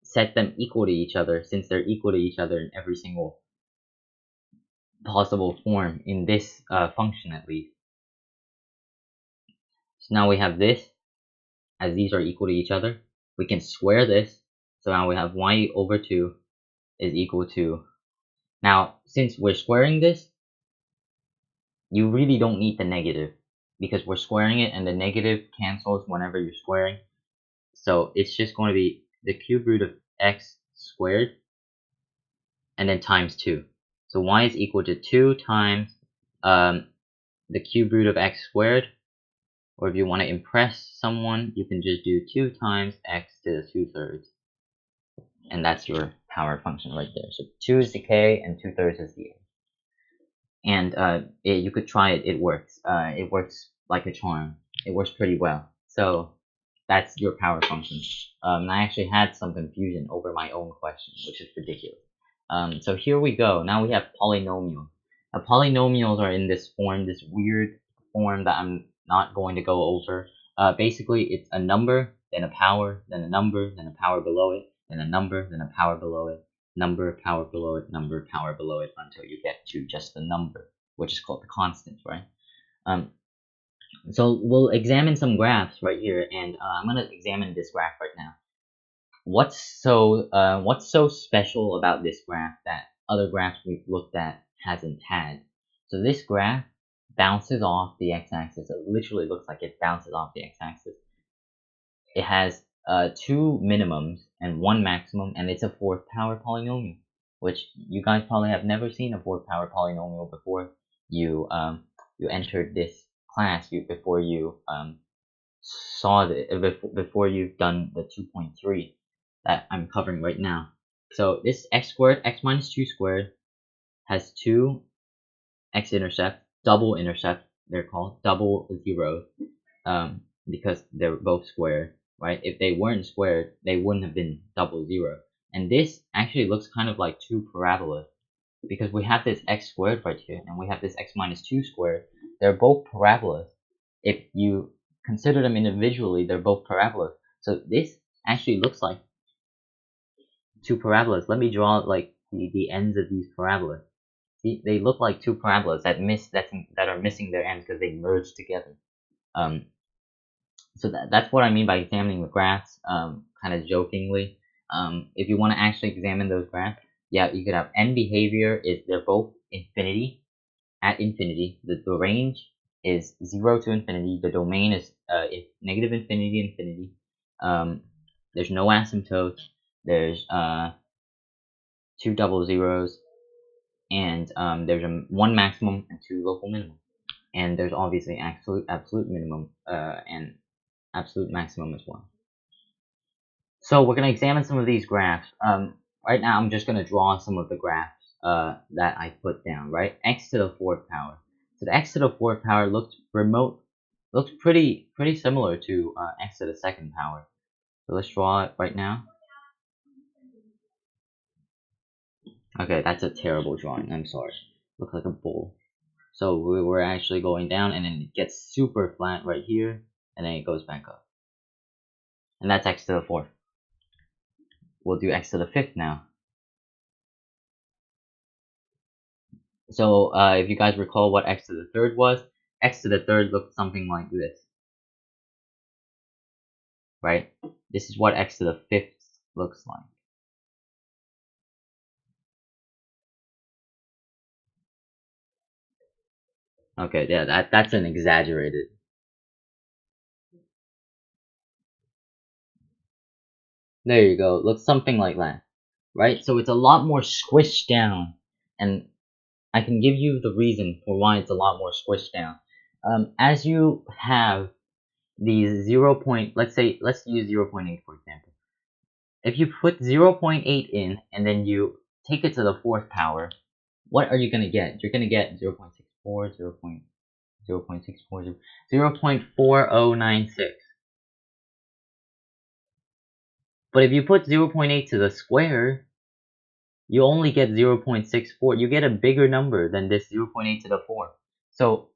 set them equal to each other, since they're equal to each other in every single possible form in this function at least. So now we have this, as these are equal to each other. We can square this, so now we have y over 2 is equal to Now, since we're squaring this, you really don't need the negative because we're squaring it and the negative cancels whenever you're squaring. So it's just going to be the cube root of x squared and then times 2. So y is equal to 2 times the cube root of x squared. Or if you want to impress someone, you can just do 2 times x to the 2/3. And that's your power function right there. So 2 is the k and 2/3 is the a. And you could try it. It works. It works like a charm. It works pretty well. So that's your power function. I actually had some confusion over my own question, which is ridiculous. So here we go. Now we have polynomials. Now, polynomials are in this form, this weird form that I'm not going to go over. Basically, it's a number, then a power, then a number, then a power below it, then a number, then a power below it, number, power below it, number, power below it, until you get to just the number, which is called the constant, right? So we'll examine some graphs right here, and I'm going to examine this graph right now. What's so special about this graph that other graphs we've looked at hasn't had? So this graph bounces off the x-axis. It literally looks like it bounces off the x-axis. It has 2 minimums and 1 maximum, and it's a 4th power polynomial, which you guys probably have never seen a 4th power polynomial before you entered this class. Before you saw before you've done the 2.3 that I'm covering right now. So this x squared, x minus 2 squared, has 2 x-intercepts, double intercepts, they're called double zeros, because they're both squared, right? If they weren't squared, they wouldn't have been double zero. And this actually looks kind of like 2 parabolas, because we have this x squared right here, and we have this x minus 2 squared. They're both parabolas. If you consider them individually, they're both parabolas. So this actually looks like 2 parabolas. Let me draw like the ends of these parabolas. See, they look like 2 parabolas that are missing their ends because they merged together. So that's what I mean by examining the graphs, kind of jokingly. If you want to actually examine those graphs, yeah, you could have n behavior is they're both infinity, at infinity. The range is 0 to infinity. The domain is negative infinity, infinity. There's no asymptotes. There's 2 double zeros, and there's 1 maximum and 2 local minimum. And there's obviously absolute minimum and absolute maximum as well. So we're going to examine some of these graphs. Right now I'm just going to draw some of the graphs that I put down, right? X to the 4th power. So the x to the 4th power looks pretty similar to x to the 2nd power. So let's draw it right now. Okay, that's a terrible drawing. I'm sorry. Looks like a bowl. So we're actually going down, and then it gets super flat right here, and then it goes back up. And that's x to the 4th. We'll do x to the 5th now. So if you guys recall what x to the 3rd was, x to the 3rd looked something like this. Right? This is what x to the 5th looks like. Okay, yeah, that's an exaggerated. There you go. Looks something like that. Right? So it's a lot more squished down, and I can give you the reason for why it's a lot more squished down. As you have these 0. Let's use 0.8 for example. If you put 0.8 in and then you take it to the 4th power, what are you going to get? You're going to get 0.64, 0.64, 0.4096. But if you put 0.8 to the square, you only get 0.64. You get a bigger number than this 0.8 to the 4th. So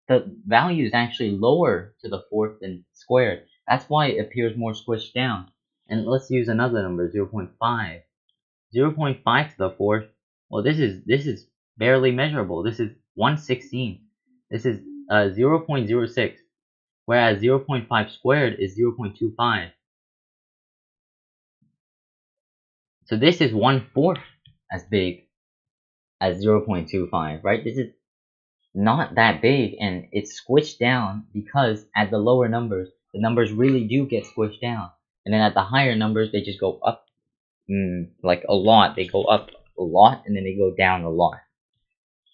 the value is actually lower to the 4th than squared. That's why it appears more squished down. And let's use another number, 0.5. 0.5 to the 4th. Well, this is barely measurable. This is 1/16. This is 0.06, whereas 0.5 squared is 0.25. So this is 1/4 as big at 0.25, right? This is not that big, and it's squished down because at the lower numbers, the numbers really do get squished down, and then at the higher numbers, they just go up like a lot. They go up a lot, and then they go down a lot.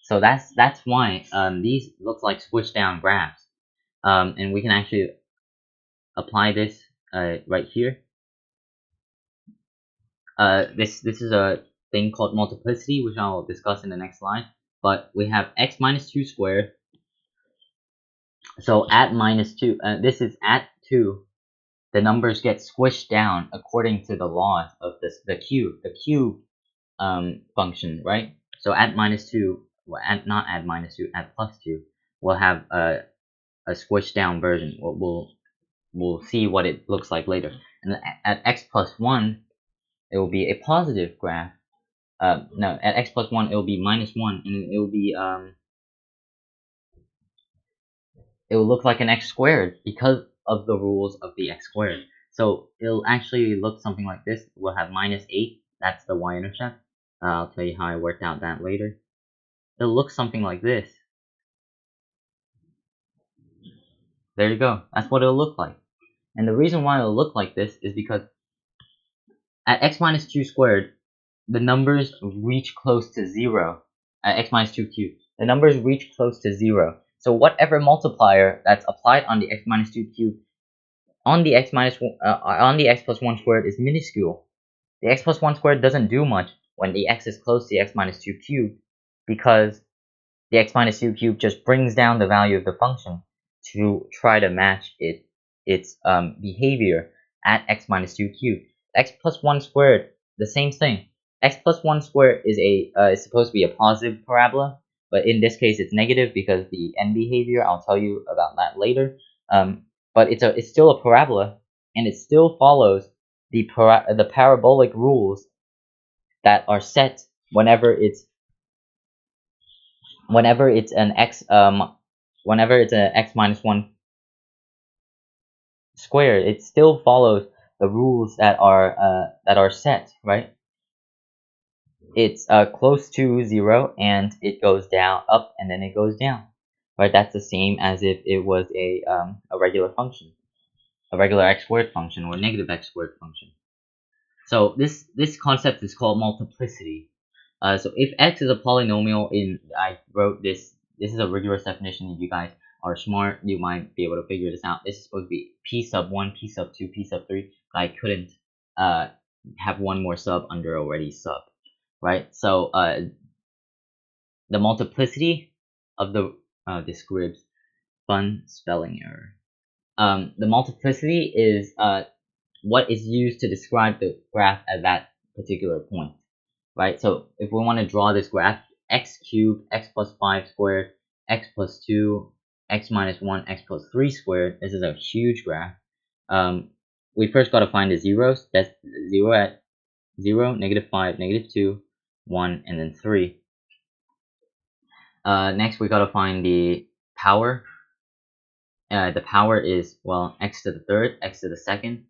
So that's why these look like squished down graphs, and we can actually apply this right here. This is a thing called multiplicity, which I'll discuss in the next slide. But we have x minus 2 squared. So at minus 2, this is at 2, the numbers get squished down according to the laws of the cube function, right? So at minus 2, well, not at minus 2, at plus 2, we'll have a squished down version. We'll see what it looks like later. And at x plus 1, it will be a positive graph. No, at x plus 1, it will be minus 1, and it will be it will look like an x squared because of the rules of the x squared. So it'll actually look something like this. We'll have minus 8. That's the y-intercept. I'll tell you how I worked out that later. It'll look something like this. There you go. That's what it'll look like. And the reason why it'll look like this is because at x minus 2 squared, the numbers reach close to 0. At x minus 2 cubed, the numbers reach close to 0. So whatever multiplier that's applied on the x minus 2 cubed on the x plus 1 squared is minuscule. The x plus 1 squared doesn't do much when the x is close to the x minus 2 cubed, because the x minus 2 cubed just brings down the value of the function to try to match its behavior at x minus 2 cubed. X plus 1 squared, the same thing. X plus 1 squared is is supposed to be a positive parabola, but in this case it's negative because the end behavior. I'll tell you about that later. But it's still a parabola, and it still follows the parabolic rules that are set whenever it's an x minus 1 squared. It still follows the rules that are set, right? It's close to 0, and it goes down up, and then it goes down, right? That's the same as if it was a regular function, a regular x squared function or negative x squared function. So this concept is called multiplicity. So if x is a polynomial, I wrote this. This is a rigorous definition. If you guys are smart, you might be able to figure this out. This is supposed to be p sub 1, p sub 2, p sub 3. I couldn't have one more sub under already sub, right? So the multiplicity of the describes fun spelling error. The multiplicity is what is used to describe the graph at that particular point, right? So if we want to draw this graph, x cubed, x plus 5 squared, x plus 2, x minus 1, x plus 3 squared, this is a huge graph. We first got to find the zeros. That's 0 at 0, negative 5, negative 2, 1, and then 3. Next we got to find the power. The power is, well, x to the third, x to the second,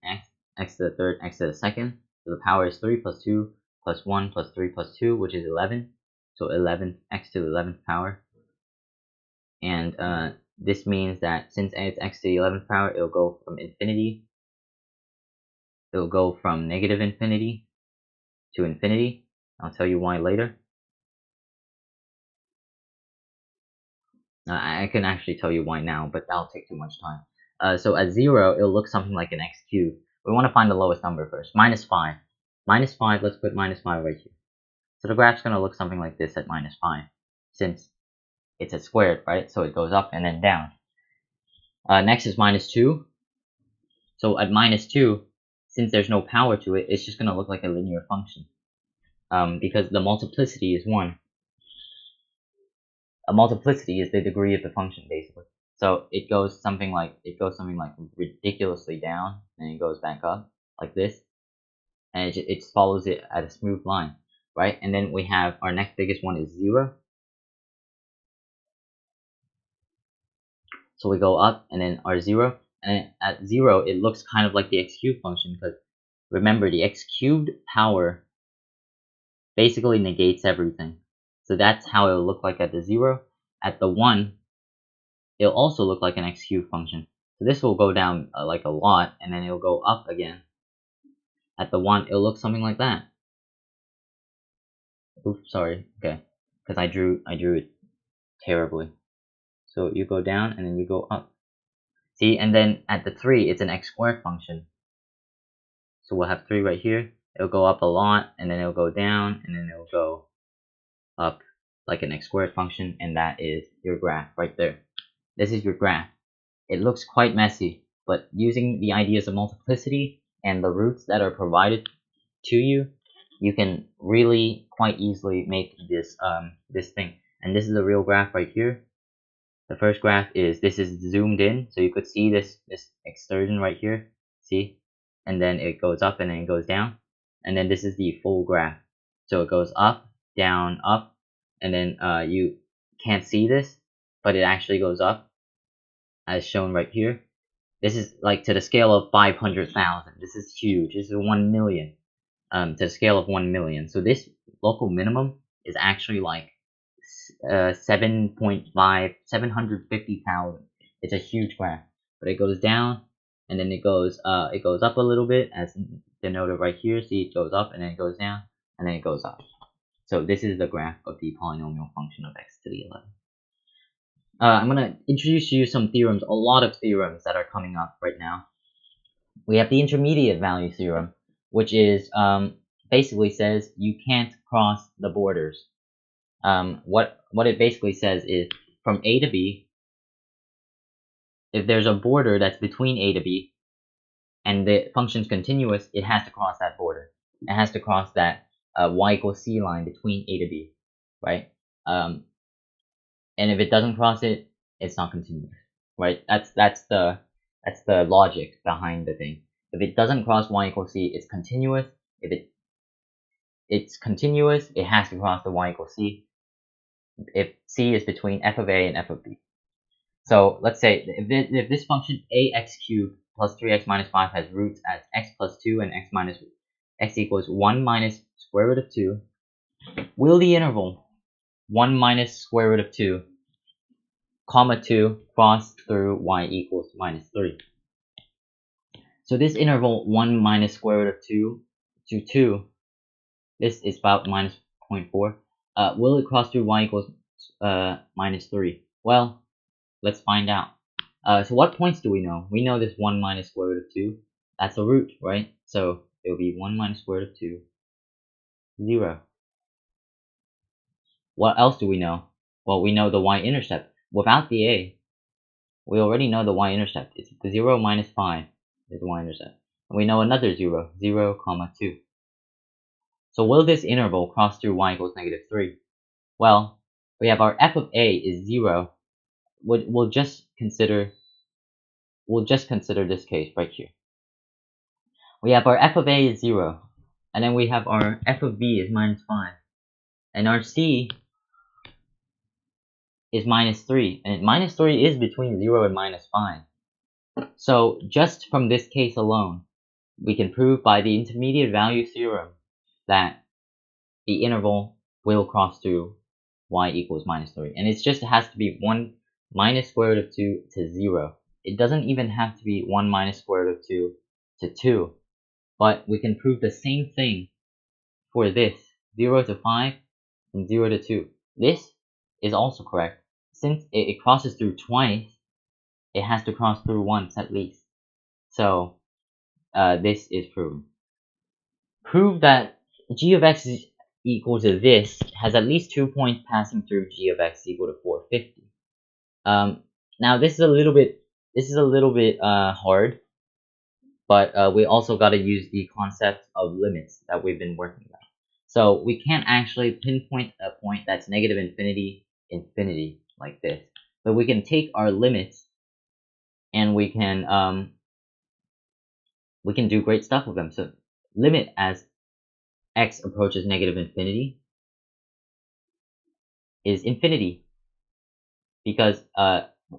x to the third, x to the second. So the power is 3 plus 2 plus 1 plus 3 plus 2, which is 11. So 11, x to the 11th power. And this means that since it's x to the 11th power, it'll go from infinity. It'll go from negative infinity to infinity. I'll tell you why later. I can actually tell you why now, but that'll take too much time. So at 0, it'll look something like an x cubed. We want to find the lowest number first. Minus 5. Minus 5, let's put minus 5 right here. So the graph's going to look something like this at minus 5, since it's a squared, right? So it goes up and then down. Next is minus 2. So at minus 2, since there's no power to it, it's just going to look like a linear function. Because the multiplicity is 1. A multiplicity is the degree of the function, basically. So it goes something like ridiculously down, and it goes back up like this, and it follows it at a smooth line, right? And then we have our next biggest one is 0. So we go up, and then our 0, and at 0 it looks kind of like the x cubed function, because remember, the x cubed power basically negates everything. So that's how it'll look like at the 0. At the 1, it'll also look like an x cubed function. So this will go down like a lot, and then it'll go up again. At the 1, it'll look something like that. Oops, sorry. Okay, because I drew it terribly. So you go down and then you go up. See, and then at the 3, it's an x squared function. So we'll have 3 right here. It'll go up a lot, and then it'll go down, and then it'll go up like an x squared function, and that is your graph right there. This is your graph. It looks quite messy, but using the ideas of multiplicity and the roots that are provided to you, you can really quite easily make this this thing. And this is a real graph right here. The first graph is, this is zoomed in, so you could see this extrusion right here. See? And then it goes up and then it goes down. And then this is the full graph. So it goes up, down, up, and then you can't see this, but it actually goes up, as shown right here. This is like to the scale of 500,000. This is huge. This is 1 million. To the scale of 1 million. So this local minimum is actually like 750,000. It's a huge graph, but it goes down and then it goes up a little bit, as denoted right here. See, it goes up and then it goes down and then it goes up. So this is the graph of the polynomial function of x to the 11. I'm gonna introduce to you some theorems, a lot of theorems that are coming up right now. We have the intermediate value theorem, which is basically says you can't cross the borders. What it basically says is, from A to B, if there's a border that's between A to B and the function's continuous, it has to cross that border. It has to cross that y equals c line between A to B, right? And if it doesn't cross it, it's not continuous, right? That's the logic behind the thing. If it doesn't cross y equals c, it's continuous. If it's continuous, it has to cross the y equals c. If c is between f of a and f of b. So let's say if this function ax cubed plus 3x minus 5 has roots as x plus 2 and x equals 1 minus square root of 2, will the interval 1 minus square root of 2, comma 2 cross through y equals minus 3? So this interval 1 minus square root of 2 to 2, this is about minus 0.4. Will it cross through y equals minus 3? Well, let's find out. So what points do we know? We know this 1 minus square root of 2. That's a root, right? So it will be 1 minus square root of 2, 0. What else do we know? Well, we know the y-intercept. Without the a, we already know the y-intercept. It's 0 minus 5 is the y-intercept. And we know another 0, 0, comma 2. So will this interval cross through y equals negative 3? Well, we have our f of a is 0. We'll just consider this case right here. We have our f of a is 0, and then we have our f of b is minus 5, and our c is minus 3, and minus 3 is between 0 and minus 5. So just from this case alone, we can prove by the intermediate value theorem that the interval will cross through y equals minus 3. And it has to be 1 minus square root of 2 to 0. It doesn't even have to be 1 minus square root of 2 to 2. But we can prove the same thing for this, 0 to 5 and 0 to 2. This is also correct. Since it crosses through twice, it has to cross through once at least. So this is proven. Prove that g of x is equal to this has at least 2 points passing through g of x equal to 450. Now this is a little bit hard, but we also got to use the concept of limits that we've been working on. So we can't actually pinpoint a point that's negative infinity, infinity like this, but we can take our limits and we can do great stuff with them. So limit as x approaches negative infinity is infinity, because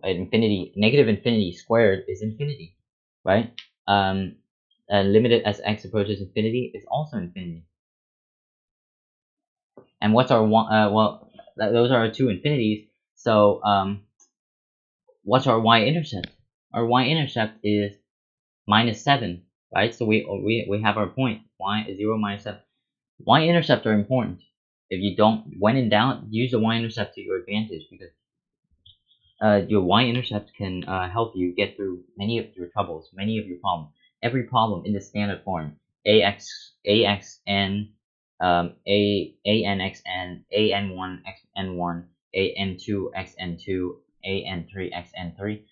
negative infinity squared is infinity, right? And limited as x approaches infinity is also infinity. And what's our those are our two infinities. So what's our y-intercept? Our y-intercept is -7, right? So we have our point. Y is 0 minus 7. Y-intercepts are important. If you don't, when in doubt, use the y-intercept to your advantage, because your y-intercept can help you get through many of your troubles, many of your problems. Every problem in the standard form: axn, anxn, an1 xn1, an2 xn2, an3 xn3.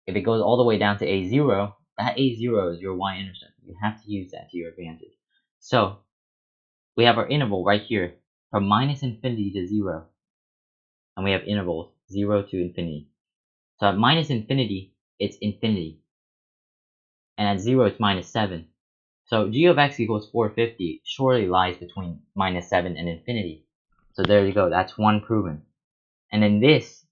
If it goes all the way down to a0, that a0 is your y-intercept. You have to use that to your advantage. So we have our interval right here from -infinity to 0, and we have intervals 0 to infinity. So at -infinity, it's infinity, and at 0, it's -7. So g of x equals 450 surely lies between -7 and infinity. So there you go, that's one proven. And then this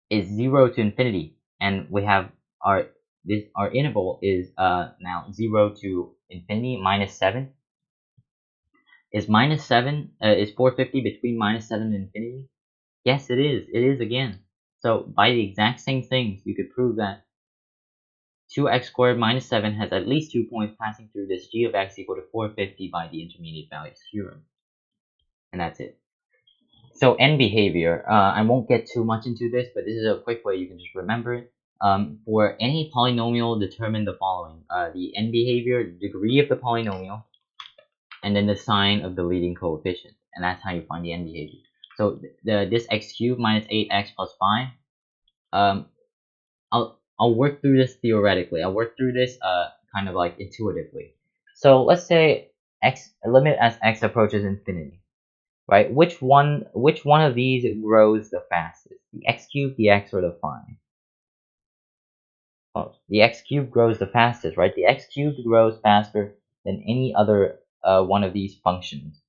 is 0 to infinity, and we have our interval is now 0 to infinity, -7. Is is 450 between -7 and infinity? Yes, it is. It is again. So by the exact same things, you could prove that 2x squared minus 7 has at least 2 points passing through this g of x equal to 450 by the intermediate values theorem. And that's it. So end behavior. I won't get too much into this, but this is a quick way you can just remember it. For any polynomial, determine the following. The end behavior, degree of the polynomial, and then the sign of the leading coefficient. And that's how you find the end behavior. So this x cubed minus 8x plus 5, I'll work through this theoretically. I'll work through this kind of like intuitively. So let's say limit as x approaches infinity, right? Which one of these grows the fastest? The x cubed, the x, or the 5? Well, the x cubed grows the fastest, right? The x cubed grows faster than any other one of these functions.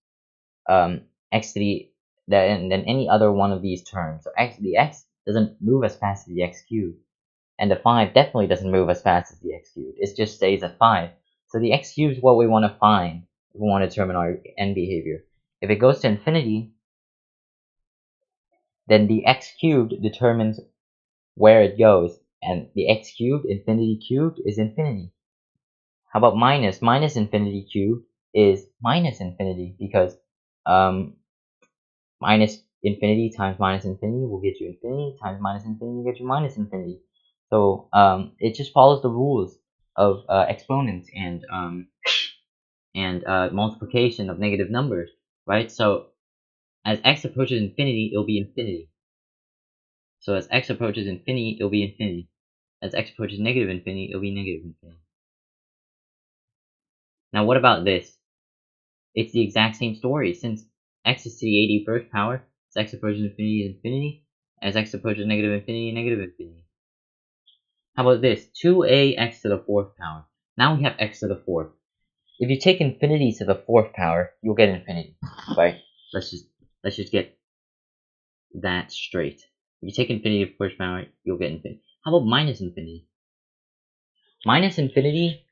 X to the than any other one of these terms. So the x doesn't move as fast as the x cubed. And the 5 definitely doesn't move as fast as the x cubed. It just stays at 5. So the x cubed is what we want to find if we want to determine our end behavior. If it goes to infinity, then the x cubed determines where it goes. And the x cubed, infinity cubed, is infinity. How about minus? Minus infinity cubed is minus infinity, because minus infinity times minus infinity will get you infinity, times minus infinity will get you minus infinity. So it just follows the rules of exponents and multiplication of negative numbers, right? So as x approaches infinity, it'll be infinity. So as x approaches infinity, it'll be infinity. As x approaches negative infinity, it'll be negative infinity. Now what about this? It's the exact same story. Since x is to the 81st power, as x approaches infinity is infinity. As x approaches negative infinity, negative infinity. How about this? 2ax to the 4th power. Now we have x to the 4th. If you take infinity to the 4th power, you'll get infinity, right? Let's just get that straight. If you take infinity to the 1st power, you'll get infinity. How about minus infinity? Minus infinity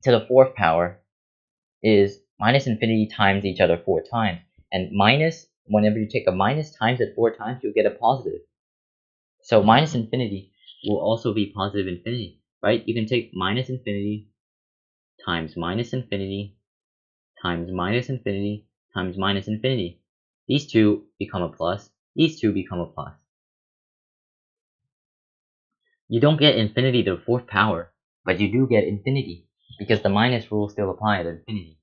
to the 4th power is minus infinity times each other 4 times. And minus, whenever you take a minus times it 4 times, you'll get a positive. So minus infinity will also be positive infinity, right? You can take minus infinity times minus infinity times minus infinity times minus infinity. These two become a plus. These two become a plus. You don't get infinity to the 4th power, but you do get infinity, because the minus rule still apply at infinity,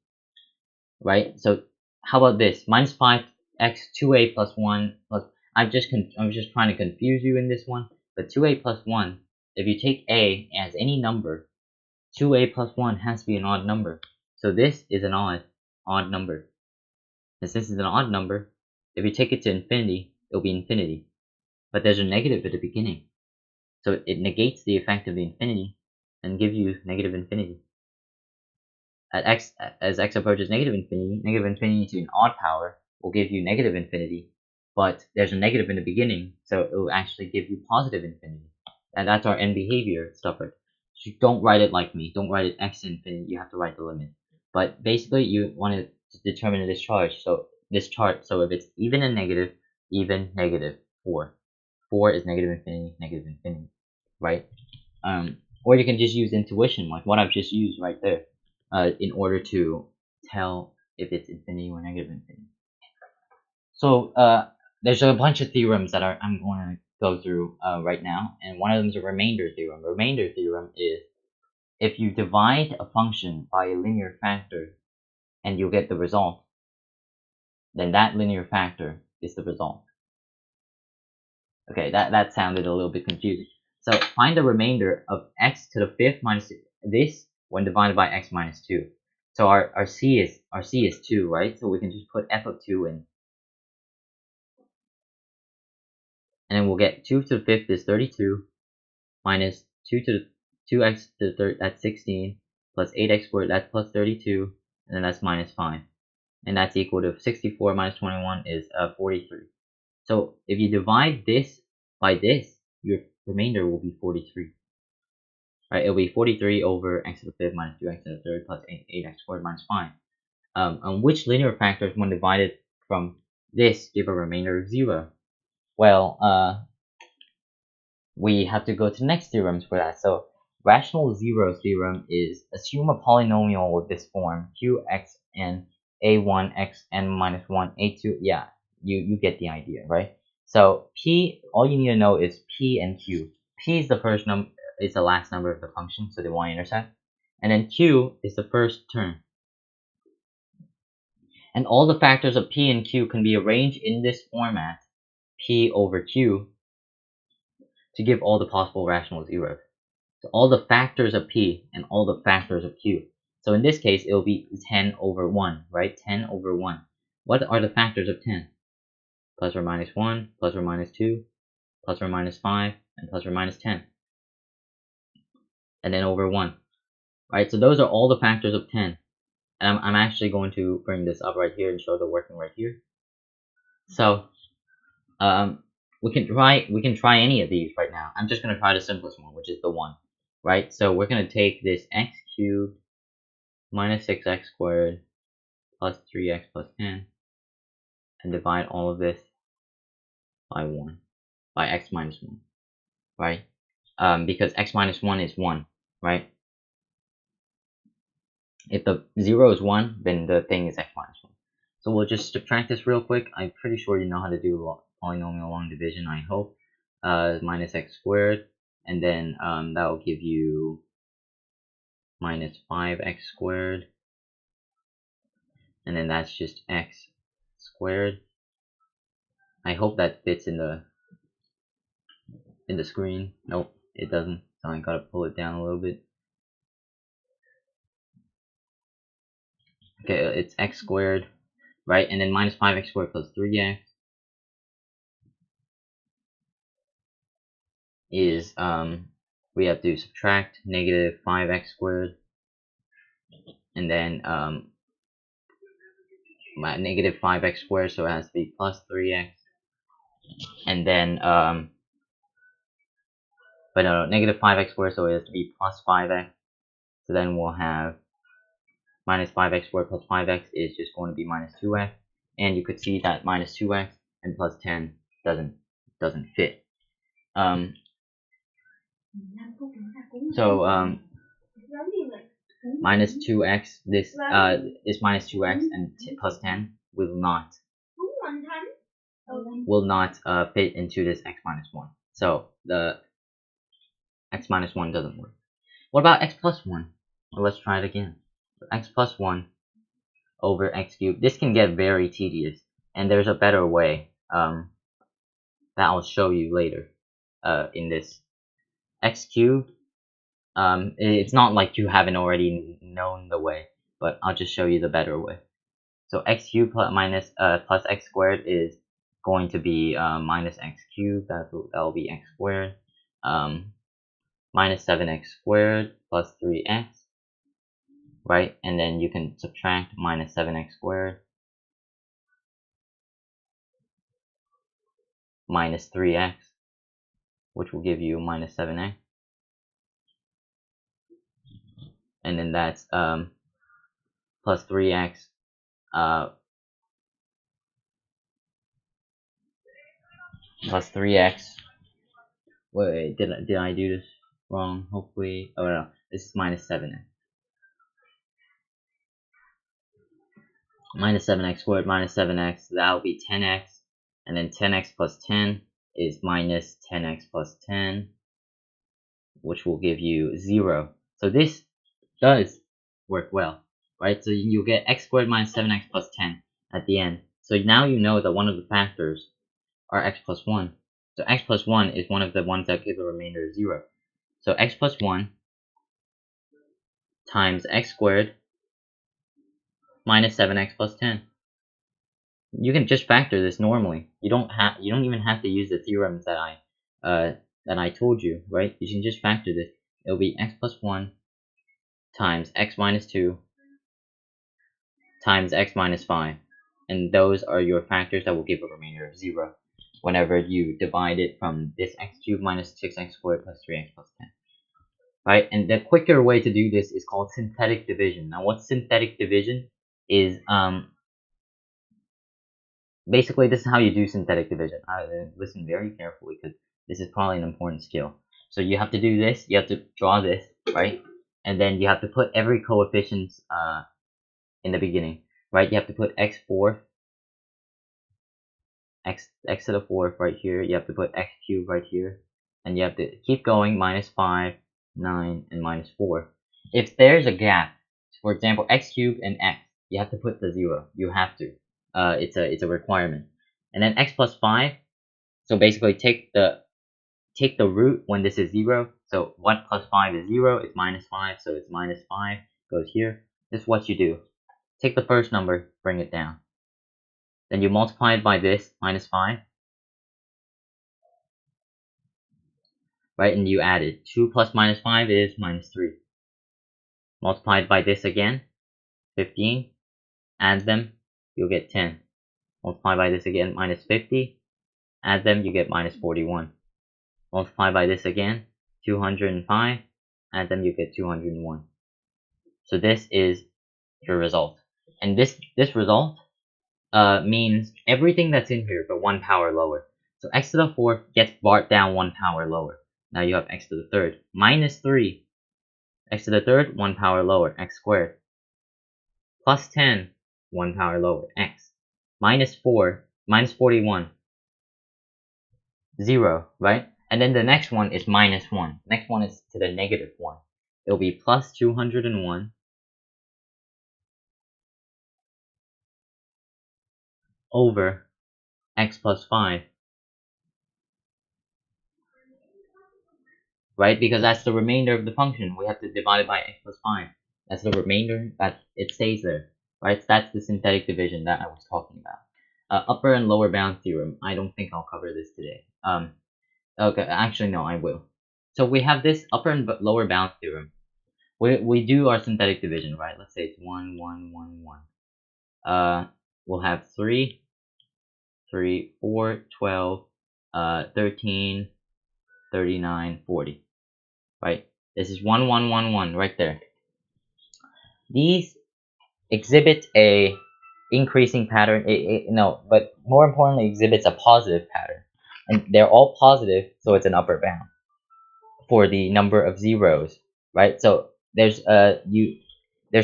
right? So how about this? Minus 5x 2a plus 1 plus... I'm just trying to confuse you in this one, but 2a plus 1, if you take a as any number, 2a plus 1 has to be an odd number. So this is an odd number. Since this is an odd number, if you take it to infinity, it'll be infinity. But there's a negative at the beginning. So it negates the effect of the infinity and gives you negative infinity. As x approaches negative infinity to an odd power will give you negative infinity. But there's a negative in the beginning, so it will actually give you positive infinity. And that's our end behavior stuff. So don't write it like me. Don't write it x infinity. You have to write the limit. But basically, you want to determine this chart. So if it's even and negative, even, negative, 4. 4 is negative infinity, right? Or you can just use intuition, like what I've just used right there, in order to tell if it's infinity or negative infinity. So there's a bunch of theorems that I'm going to go through right now, and one of them is a remainder theorem. The remainder theorem is if you divide a function by a linear factor and you'll get the result, then that linear factor is the result. Okay, that sounded a little bit confusing. So find the remainder of x to the 5th minus this when divided by x minus 2. So our c is 2, right? So we can just put f of 2 in. And then we'll get 2 to the 5th is 32 minus 2x to the 3rd, that's 16, plus 8x squared, that's plus 32, and then that's minus 5. And that's equal to 64 minus 21 is 43. So if you divide this by this, your remainder will be 43. Right, it'll be 43 over x to the 5th minus 2x to the 3rd plus 8x squared minus 5. And which linear factors, when divided from this, give a remainder of 0? Well, we have to go to the next theorems for that. So rational zero theorem is assume a polynomial with this form, qxn a1 xn minus 1 a2. Yeah, you get the idea, right? So p, all you need to know is p and q. P is the first number, is the last number of the function, so the y-intercept, and then q is the first term. And all the factors of p and q can be arranged in this format, p over q, to give all the possible rational zeros. So all the factors of p and all the factors of q. So in this case, it will be 10 over 1, right? 10 over 1. What are the factors of 10? Plus or minus 1, plus or minus 2, plus or minus 5, and plus or minus 10. And then over 1. Right? So those are all the factors of 10. And I'm actually going to bring this up right here and show the working right here. So we can try any of these right now. I'm just going to try the simplest one, which is the 1. Right? So we're going to take this x cubed minus 6x squared plus 3x plus 10 and divide all of this by 1, by x minus 1, right? Because x minus 1 is 1, right? If the 0 is 1, then the thing is x minus 1. So we'll just subtract this real quick. I'm pretty sure you know how to do polynomial long division, I hope. Minus x squared, and then that will give you minus 5x squared, and then that's just x squared. I hope that fits in the screen. Nope, it doesn't, so I gotta pull it down a little bit. Okay, it's x squared, right? And then minus 5x squared plus 3x is, we have to subtract negative 5x squared, and then negative 5x squared, so it has to be plus 3x, and then but no, negative 5x squared, so it has to be plus 5x. So then we'll have minus 5x squared plus 5x is just going to be minus 2x, and you could see that minus 2x and plus 10 doesn't fit. So minus 2x, this is minus 2x, and plus 10 will not fit into this x minus 1. So the x minus 1 doesn't work. What about x plus 1? Well, let's try it again. X plus 1 over x cubed. This can get very tedious, and there's a better way that I'll show you later in this. X cubed, it's not like you haven't already known the way, but I'll just show you the better way. So x cubed plus x squared is going to be minus x cubed, that'll be x squared, minus 7x squared plus 3x, right? And then you can subtract minus 7x squared minus 3x, which will give you minus 7x, and then that's plus 3x plus 3x. Wait, did I do this wrong? Hopefully, oh no, this is minus 7x. Minus 7x squared minus 7x, that'll be 10x, and then 10x plus 10 is minus 10x plus 10, which will give you 0. So this does work well, right? So you get x squared minus 7x plus 10 at the end. So now you know that one of the factors are x plus 1. So x plus 1 is one of the ones that give a remainder of 0. So x plus 1 times x squared minus 7x plus 10. You can just factor this normally. You don't even have to use the theorems that I told you, right? You can just factor this. It'll be x plus 1 times x minus 2 times x minus 5. And those are your factors that will give a remainder of 0 whenever you divide it from this x cubed minus 6x squared plus 3x plus 10. Right? And the quicker way to do this is called synthetic division. Now, what's synthetic division is basically this is how you do synthetic division. Listen very carefully because this is probably an important skill. So you have to do this. You have to draw this, right? And then you have to put every coefficient in the beginning, right? You have to put x4, x to the 4th right here. You have to put x cubed right here, and you have to keep going. Minus 5, 9, and minus 4. If there's a gap, for example, x cubed and x, you have to put the 0. You have to. It's a requirement. And then x plus 5. So basically, take the root when this is 0. So 1 plus 5 is 0. It's minus 5. So it's minus 5 goes here. This is what you do. Take the first number, bring it down. Then you multiply it by this, minus 5. Right, and you add it. 2 plus minus 5 is minus 3. Multiplied by this again, 15. Add them, you'll get 10. Multiply by this again, minus 50. Add them, you get minus 41. Multiply by this again, 205. Add them, you get 201. So this is your result. And this result means everything that's in here but 1 power lower. So x to the 4th gets brought down 1 power lower. Now you have x to the 3rd. Minus 3. X to the 3rd, 1 power lower, x squared. Plus 10, 1 power lower, x. Minus 4, minus 41. 0, right? And then the next one is minus 1. Next one is to the negative 1. It'll be plus 201 over x plus 5. Right? Because that's the remainder of the function. We have to divide it by x plus 5. That's the remainder that it stays there. Right? So that's the synthetic division that I was talking about. Upper and lower bound theorem. I don't think I'll cover this today. Okay, actually no, I will. So we have this upper and lower bound theorem. We do our synthetic division, right? Let's say it's 1, 1, 1, 1. We'll have 3, 3, 4, 12, 13, 39, 40. Right? This is 1, 1, 1, 1 right there. These exhibit a increasing pattern. No, but more importantly, exhibits a positive pattern. And they're all positive, so it's an upper bound for the number of zeros, right? So there's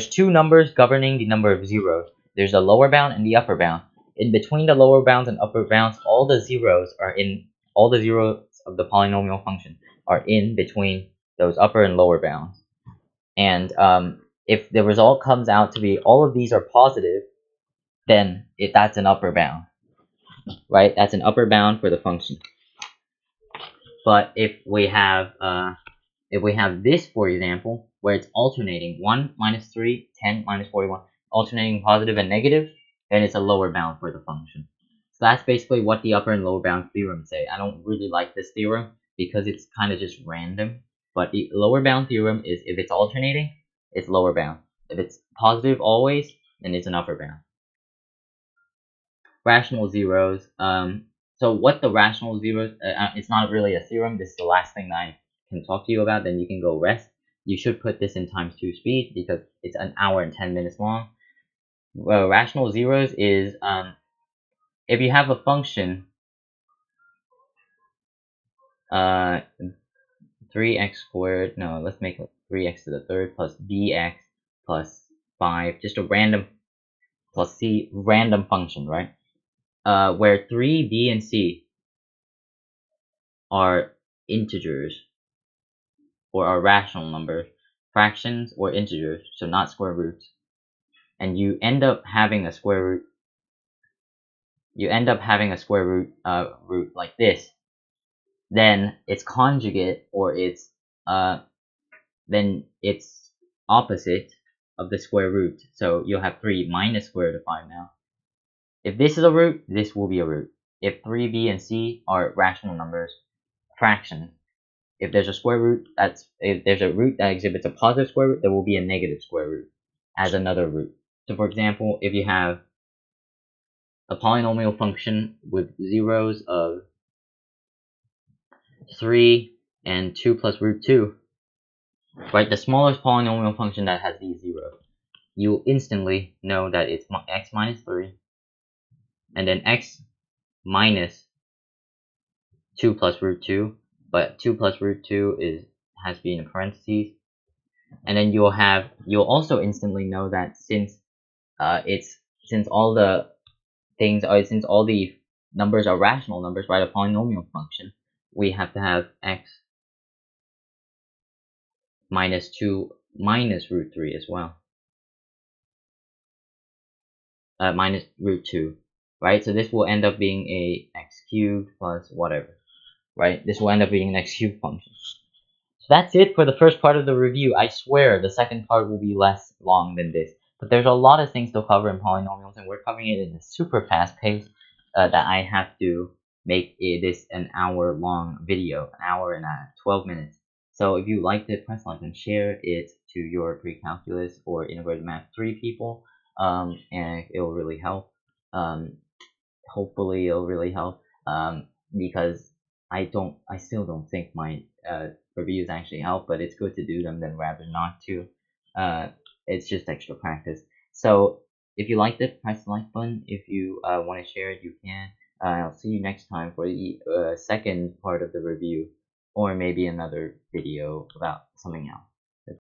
two numbers governing the number of zeros. There's the lower bound and the upper bound. In between the lower bounds and upper bounds, all the zeros of the polynomial function are in between those upper and lower bounds. And if the result comes out to be all of these are positive, then that's an upper bound, right? That's an upper bound for the function. But if we have this, for example, where it's alternating 1, minus 3, 10, minus 41, alternating positive and negative, then it's a lower bound for the function. So that's basically what the upper and lower bound theorems say. I don't really like this theorem because it's kind of just random. But the lower bound theorem is if it's alternating, it's lower bound. If it's positive always, then it's an upper bound. Rational zeros. So what the rational zeros, it's not really a theorem. This is the last thing that I can talk to you about. Then you can go rest. You should put this in times 2 speed because it's an hour and 10 minutes long. Well, rational zeros is if you have a function uh 3x squared, no, let's make it 3x to the third plus bx plus 5, just a random plus c random function, right? Where 3, b, and c are integers or are rational numbers, fractions or integers, so not square roots, and you end up having a square root. You end up having a square root root like this. Then its conjugate or its then its opposite of the square root. So you'll have 3 minus square root of 5 now. If this is a root, this will be a root. If 3, b, and c are rational numbers, fractions. If there's a square root, if there's a root that exhibits a positive square root, there will be a negative square root as another root. So for example, if you have a polynomial function with zeros of 3 and 2 plus root 2, right, the smallest polynomial function that has these zeros, you instantly know that it's x minus 3, and then x minus 2 plus root 2, but 2 plus root 2 has to be in parentheses, and then you'll also instantly know that since all the numbers are rational numbers, right, a polynomial function, we have to have x minus 2 minus root 3 as well. Minus root 2, right? So this will end up being a x cubed plus whatever, right? This will end up being an x cubed function. So that's it for the first part of the review. I swear the second part will be less long than this. But there's a lot of things to cover in polynomials, and we're covering it in a super fast pace that I have to make this an hour long video, an hour and 12 minutes. So if you liked it, press like and share it to your Precalculus or Integrated Math 3 people, and it'll really help. Hopefully it'll really help, because I still don't think my reviews actually help, but it's good to do them than rather not to. It's just extra practice. So if you liked it, press the like button. If you want to share it, you can. I'll see you next time for the second part of the review, or maybe another video about something else.